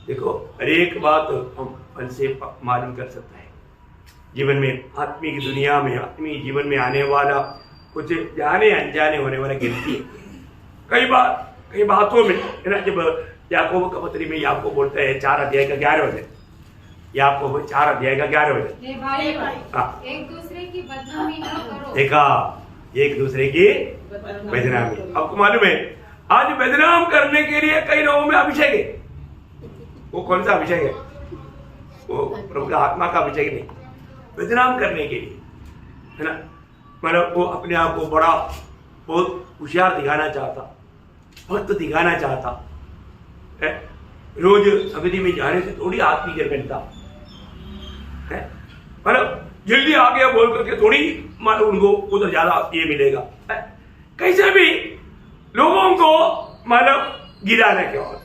देखो, हर एक बात हम फल से मालूम कर सकता है। जीवन में, आत्मिक दुनिया में, आत्मिक जीवन में आने वाला कुछ जाने अनजाने होने वाला गिनती है। कई बातों में है ना, जब याकूब का पत्री में याकूब बोलता है 4 अध्याय का 11 वचन, याकूब 4 अध्याय का 11 वचन, एक दूसरे की बदनामी न करो। देखा, एक दूसरे की बदनामी। आपको मालूम है, आज बदनाम करने के लिए कई लोगों में अभिषेक है। वो कौन सा अभिषेक है? वो प्रभु का आत्मा का अभिषेक नहीं, बदनाम करने के लिए है ना। मतलब वो अपने आप को बड़ा बहुत होशियार दिखाना चाहता, भक्त दिखाना चाहता है। रोज समिति में जाने से थोड़ी आत्मीय बनता है, मतलब जल्दी आ गया बोल करके थोड़ी मानो उनको उधर ज्यादा ये मिलेगा। कैसे भी लोगों को मतलब गिराने के और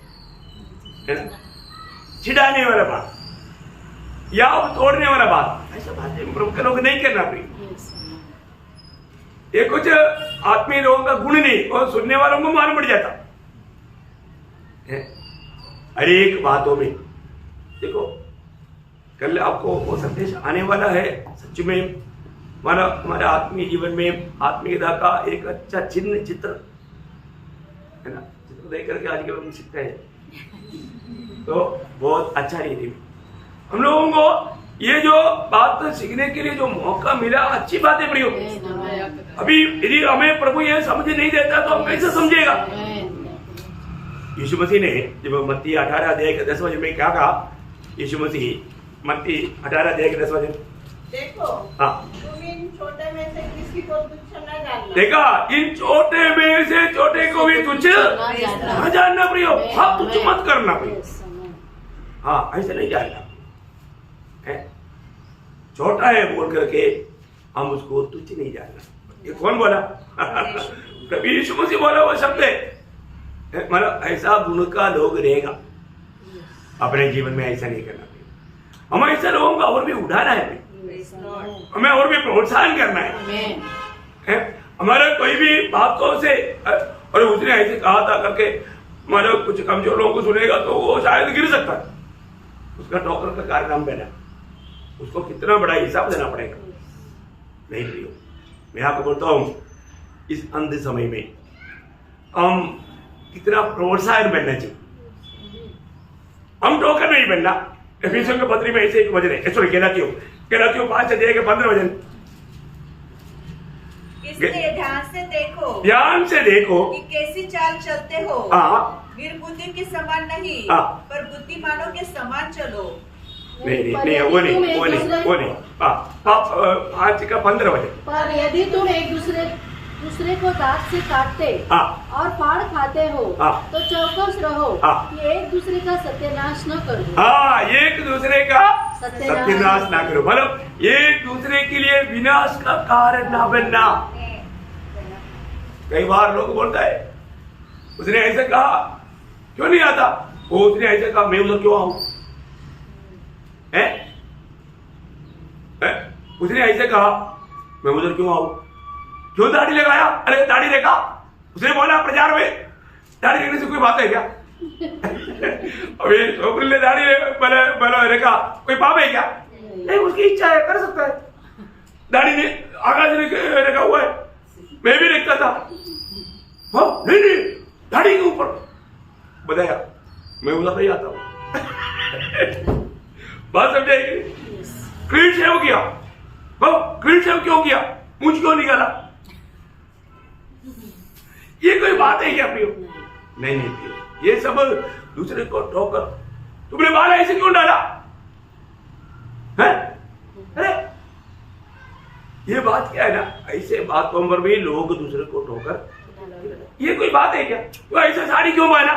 छिड़ाने वाला बात या तोड़ने वाला बात, ऐसा बातें प्रभु के लोग नहीं करना प्रिय। ये कुछ आत्मीय लोगों का गुण नहीं, और सुनने वालों को मालूम पड़ जाता है हर एक बातों में। देखो, कल आपको वो संदेश आने वाला है। सच में माना हमारे आत्मीय जीवन में आत्मीयता का एक अच्छा चिन्ह चित्र है ना, चित्र देख करके आजकल हम सीखते हैं, तो बहुत अच्छा नहीं। हम लोगों को ये जो बात सीखने के लिए जो मौका मिला, अच्छी बात है प्रियो। अभी यदि हमें प्रभु ये समझ नहीं देता तो हम कैसे समझेगा? यीशु मसीह ने जब मत्ती 18 अध्याय के 10 वचन में क्या कहा? यीशु मसीह मत्ती 18 अध्याय के 10 वचन, देखो तुम इन छोटे में से किसी को तुच्छ न जानना। देखा, इन छोटे में से छोटे को भी तुच्छ न जानना प्रियो। हाँ, तुच्छ मत करना प्रियो। हाँ, ऐसे नहीं जानना है। छोटा है बोल करके हम उसको तुच्छ नहीं जानना। ये कौन बोला? प्रभु यीशु मसीह बोला वो शब्द है। मतलब ऐसा गुण का लोग रहेगा, अपने जीवन में ऐसा नहीं करना चाहिए। हमें ऐसे लोगों को और भी उठाना है, हमें और भी प्रोत्साहन करना है। हमारा कोई भी बातों से और उसने ऐसे कहा था करके हमारे कुछ कमजोर लोगों को सुनेगा तो वो शायद गिर सकता है। उसका ठोकर का कारण बना, उसको कितना बड़ा हिसाब देना पड़ेगा। नहीं प्रियो, मैं आपको बोलता हूं इस अंध समय में हम कितना प्रोत्साहन बनना चाहिए। हम ठोकर नहीं बनना। एफिसियों के पत्री में ऐसे एक वचन है, सॉरी गलातियों 5 अध्याय के 15 वचन, इसलिए ध्यान से देखो कि कैसी चाल चलते हो। निर्बुद्धि के समान नहीं, पर बुद्धिमानों के समान चलो। नहीं वो नहीं 5 का 15 वचन। पर यदि तुम एक दूसरे को दांत से काटते और फाड़ खाते हो तो चौकस रहो कि एक दूसरे का सत्यानाश न करो। एक दूसरे का सत्यानाश ना करो, मतलब एक दूसरे के लिए विनाश का कारण ना बनना। कई बार लोग बोलता है उसने ऐसे कहा क्यों नहीं आता, वो उसने ऐसे कहा मैं उधर क्यों आऊं, उसने ऐसे कहा मैं उधर क्यों आऊं, क्यों दाढ़ी लगाया, अरे दाढ़ी देखा, उसने बोला प्रचार में दाढ़ी देखने से कोई बात है क्या? अभी छोकरी ने दाढ़ी रखा, कोई पाप है क्या? नहीं, उसकी इच्छा है, कर सकता है। दाढ़ी ने आकाश ने रखा हुआ है, मैं भी देखता था। नहीं दाढ़ी के ऊपर बताया मैं उधर नहीं आता हूं। बात समझाएगी? क्लीन शेव किया, क्लीन शेव क्यों किया, मुझ क्यों निकाला, ये कोई बात है क्या प्रियो? नहीं प्रियो, ये सब दूसरे को ठोकर, तुमने बाल ऐसे क्यों डाला है? अरे ये बात क्या है ना, ऐसे बातों पर भी लोग दूसरे को ठोकर, ये कोई बात है क्या? तो ऐसा साड़ी क्यों बांधा,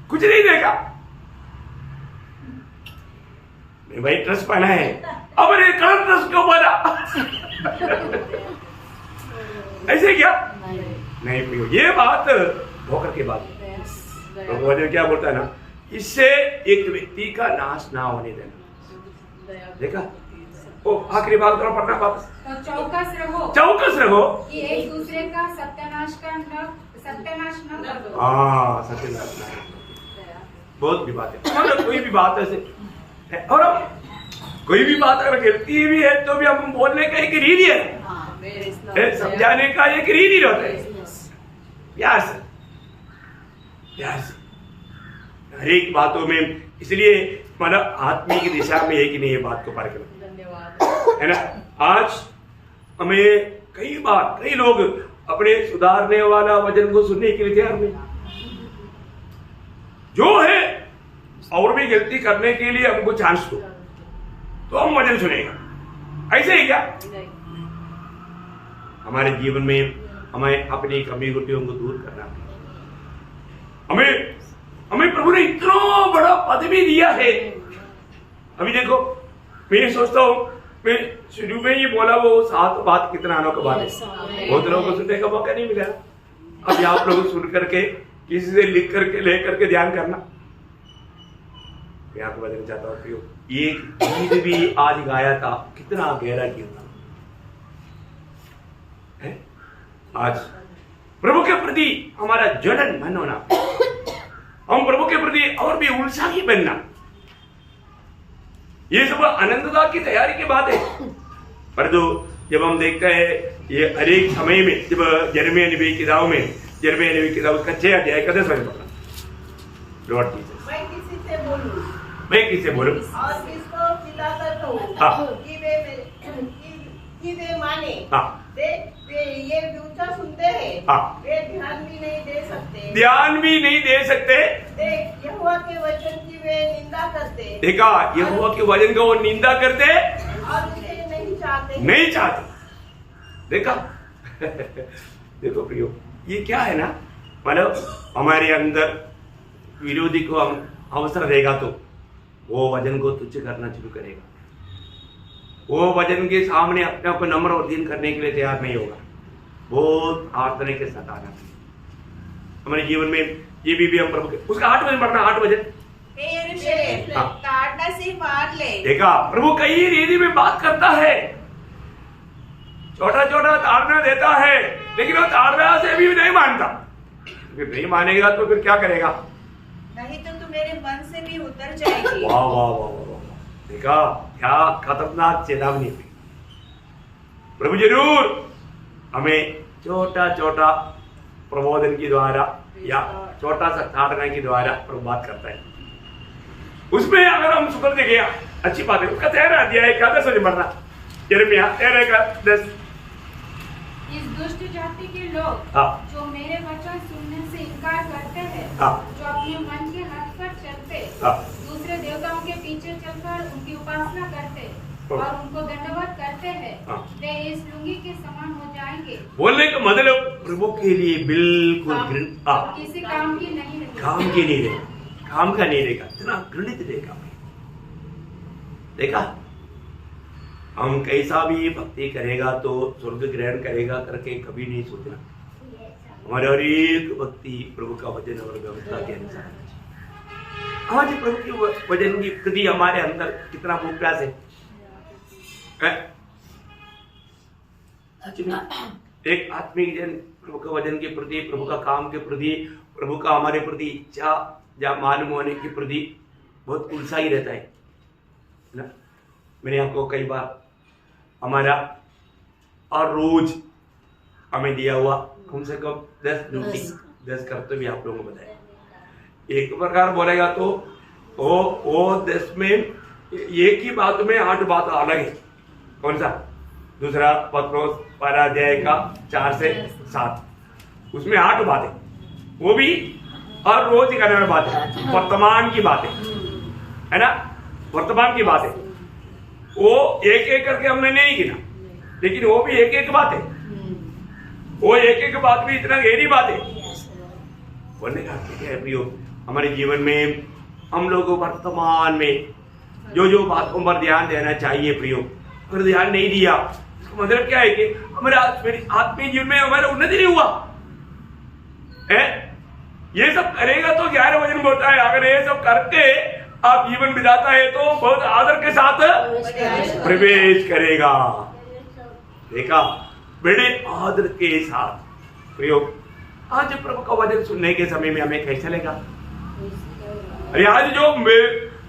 कुछ नहीं देखा, भाई ड्रेस पहना है, अब अरे कलर ड्रेस क्यों बांधा? ऐसे क्या? नहीं प्रियो, ये बात धोकर की बात है। भगवान क्या बोलता है ना, इससे एक व्यक्ति का नाश ना होने देना। देखा ओ आखिरी बात करो, पढ़ना वापस। तो चौकस रहो कि एक दूसरे का सत्यानाश न करो। हाँ, सत्यानाश ना, बहुत भी बात है। मतलब कोई भी बात ऐसे, और कोई भी बात अगर गलती भी है तो भी हम बोलने का एक रीति है, समझाने का एक रीति रहता है। प्यार से हर एक बातों में, इसलिए मतलब आत्मिक दिशा में है कि नहीं, ये बात को पार करना है ना। आज हमें कई लोग अपने सुधारने वाला वचन को सुनने के लिए तैयार नहीं, जो है और भी गलती करने के लिए हमको चांस दो तो हम वचन सुनेगा, ऐसे ही क्या? हमारे जीवन में हमें अपनी कमी त्रुटियों को दूर करना है। हमें प्रभु ने इतना बड़ा पद भी दिया है। अभी देखो, मैं सोचता हूँ, मैं शुरू में ही बोला वो 7 बात कितना अनोखा बात है, बहुत लोगों को सुनने का मौका नहीं मिला। अभी आप लोग सुन करके किसी से लिख करके ले करके ध्यान करना। मैं आपको बताना चाहता हूँ, एक गीत भी आज गाया था, कितना गहरा गीत था। आज प्रभु के प्रति हमारा जलन मन होना, हम प्रभु के प्रति और भी उत्साही बनना, ये सब आनंदता की तैयारी की बात है। पर जब हम देखते हैं ये हर एक समय में, जब यिर्मयाह नबी की किताब में, यिर्मयाह नबी की किताब का 6 अध्याय का 10 वचन पढ़ना। लॉर्ड जीसस, मैं किससे बोलूं और किसको खिलाता हूं कि वे माने, वे ये ऊंचा सुनते हैं, वे ध्यान भी नहीं दे सकते, ध्यान भी नहीं दे सकते। देख यहोवा के वचन की वे निंदा करते, देखा, यहोवा के वचन का वो निंदा करते और उसे नहीं चाहते। देखा देखो प्रियो, ये क्या है ना, मतलब हमारे अंदर विरोधी को हम अवसर देगा तो वो वचन को तुच्छ करना शुरू करेगा, वो वचन के सामने अपने आप को नम्र और दीन करने के लिए तैयार नहीं होगा। बहुत आर्तने के साथ आना हमारे जीवन में, ये भी हम प्रभु के उसका 8 वचन पढ़ना, 8 वचन। ताड़ना से मार ले। देखा, प्रभु कई रीति में बात करता है, छोटा छोटा ताड़ना देता है, लेकिन वो ताड़ना से भी नहीं मानता। फिर नहीं मानेगा तो फिर क्या करेगा? नहीं तो तू मेरे मन से भी उतर जाएगी। वाह वाह वाह वाह, देखा क्या खतरनाक चेतावनी हुई। प्रभु जरूर हमें छोटा छोटा प्रबोधन के द्वारा या छोटा सा ताड़ना के द्वारा प्रभु बात करता है। उसमें अगर हम सुधर गया अच्छी बात है। उसका 13 अध्याय का 10 वचन पढ़ना, यिर्मयाह 13 का 10। इस दुष्ट जाति के लोग जो मेरे वचन सुनने से इनकार करते हैं, जो अपने मन के हट पर चलते, दूसरे देवताओं के पीछे चलकर उनकी उपासना करते और उनको दंडवत करते हैं, वे इस लुंगी के समान हो जाएंगे। बोलने का मतलब प्रभु के लिए बिल्कुल किसी काम की नहीं रहेगी, काम की नहीं रहेगा, काम का नहीं रहेगा, इतना घृणित रहेगा। देखा, हम कैसा भी भक्ति करेगा तो स्वर्ग ग्रहण करेगा करके कभी नहीं सोचना। हमारे हर एक भक्ति प्रभु का वचन और व्यवस्था के अनुसार। आज प्रभु के वचन की प्रति हमारे अंदर कितना भूख प्यास है। एक आत्मिक जन प्रभु का वचन के प्रति, प्रभु का काम के प्रति, प्रभु का हमारे प्रति इच्छा या मालूम होने के प्रति बहुत उत्साही रहता है ना। मैंने आपको कई बार हमारा और रोज हमें दिया हुआ कम से कम 10 कर्तव्य आप लोगों को बताया। एक प्रकार बोलेगा तो वो 10 में एक ही बात में 8 बात अलग है। कौन सा? दूसरा पत्रोस 12 अध्याय का 4 से 7, उसमें 8 बातें, वो भी और रोज ही करने वाली बात है, वर्तमान की बातें है ना, वर्तमान की बातें। वो एक एक करके हमने नहीं गिना, लेकिन वो भी एक एक बात है, वो एक एक बात भी इतना गहरी बात है। बोलने का क्या है प्रियो, हमारे जीवन में हम लोग वर्तमान में जो बातों पर ध्यान देना चाहिए प्रियो, अगर ध्यान नहीं दिया इसका मतलब क्या है कि हमारे आत्मीय जीवन में हमारा उन्नति नहीं हुआ है। ये सब करेगा तो 11 वचन बोलता है, अगर ये सब करके आप जीवन बिताता है तो बहुत आदर के साथ प्रवेश करेगा। देखा, बड़े आदर के साथ प्रयोग। आज प्रभु का वचन सुनने के समय में हमें कैसा लगा? अरे आज जो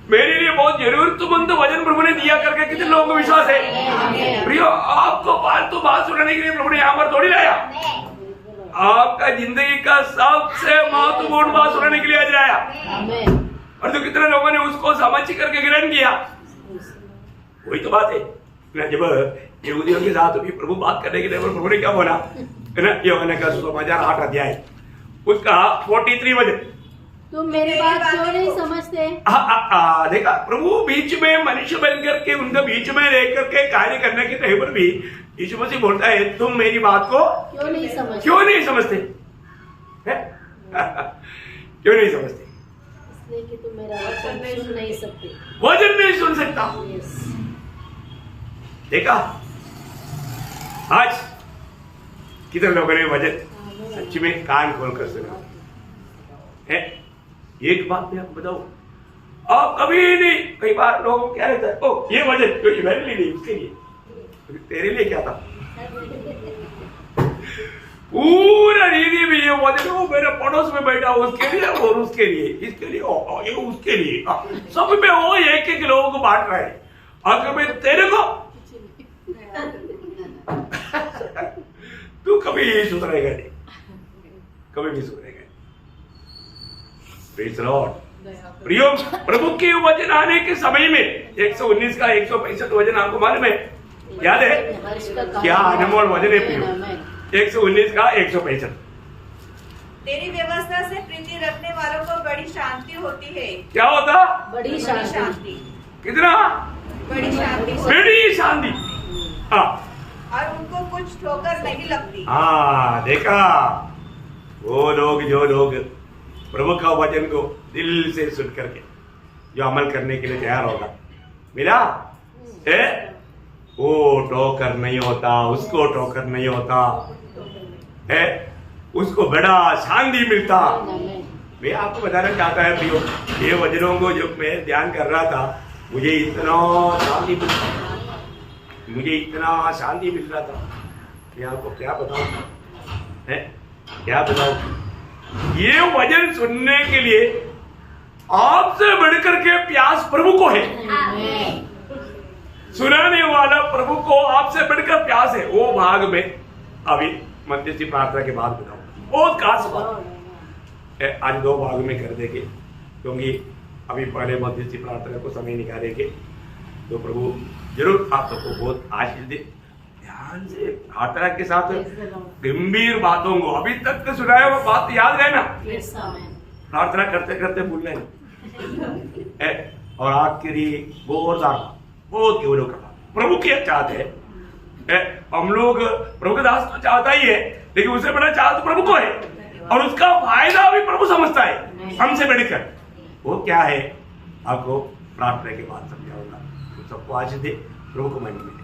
मेरे लिए बहुत जरूरतमंद वचन प्रभु ने दिया करके कितने लोगों को विश्वास है प्रियो? आपको फालतू बात सुनाने के लिए प्रभु ने यहाँ पर थोड़ी लाया, आपका जिंदगी का सबसे महत्वपूर्ण बात सुनाने के लिए आज लाया। और तो कितने लोगों ने उसको समझ करके ग्रहण किया। वही तो बात है ना, जब यहूदियों के साथ भी प्रभु बात करने के लिए प्रभु ने क्या बोला है ना, यूहन्ना का सुसमाचार 8 अध्याय उसका 43 वचन, तुम मेरी बात क्यों नहीं समझते? देखा, प्रभु बीच में मनुष्य बन करके उनका बीच में रह करके कार्य करने के टाइम पर भी यीशु मसीह बोलता है, तुम मेरी बात को क्यों नहीं समझते? क्यों नहीं समझते? क्यों नहीं समझते? इसलिए कि तुम मेरा वचन सुन नहीं सकते। वचन नहीं सुन सकता। देखा, आज कितने लोगों ने वचन सच्ची में कान खोलकर सुना है। एक बात मैं आपको बताऊं, आप कभी नहीं, कई बार लोग क्या रहता है, ओ ये वचन तो मेरे लिए नहीं, उसके लिए, तेरे लिए क्या था? पूरा रीति भी ये वचन, वो मेरे पड़ोस में बैठा उसके लिए और उसके लिए, इसके लिए ये उसके लिए, सब में वो एक एक लोगों को बांट रहा है। अगर मैं तेरे को तू कभी सुधरेगा नहीं, कभी भी सुधरेगा। Praise the Lord. प्रियो, प्रभु के वचन आने के समय में 119 का 165 वचन आपको मालूम है, याद है? क्या अनमोल वचन है प्रियो। 119 का 165। तेरी व्यवस्था से प्रीति रखने वालों को बड़ी शांति होती है। क्या होता? बड़ी शांति। कितना? बड़ी शांति होती बड़ी शांति। हाँ, और उनको कुछ ठोकर नहीं लगती। हाँ, देखा, वो लोग जो लोग प्रभु का वचन को दिल से सुन करके जो अमल करने के लिए तैयार होगा, मिला है, वो ठोकर नहीं होता, उसको ठोकर नहीं होता है, उसको बड़ा शांति मिलता। मैं आपको बताना चाहता है प्रियो, ये वचनों को जब मैं ध्यान कर रहा था, मुझे इतना शांति मिल रहा था, मुझे इतना शांति मिल रहा था, मैं आपको क्या बताऊं है, क्या बताऊं। ये वचन सुनने के लिए आपसे बढ़कर के प्यास प्रभु को है, सुनाने वाला प्रभु को आपसे बढ़कर प्यास है। वो भाग में अभी मध्यस्थी प्रार्थना के बाद बताऊं, बहुत खास बात है, आज 2 भाग में कर देंगे, क्योंकि अभी पहले मध्यस्थी प्रार्थना को समय निकालेंगे, तो प्रभु जरूर आप सबको बहुत आशीष दे। ध्यान से प्रार्थना के साथ गंभीर बातों को अभी तक सुनाया वो बात याद रहना, प्रार्थना करते करते भूलना है। और आखिरी बहुत केवल का प्रभु की चाहते हैं, हम लोग प्रभु का दास तो चाहता ही है, लेकिन उससे बड़ा चाह तो प्रभु को है, और उसका फायदा भी प्रभु समझता है हमसे बढ़कर। वो क्या है आपको प्रार्थना के बाद समझाऊंगा। सबको आशीष दे, प्रभु को मन में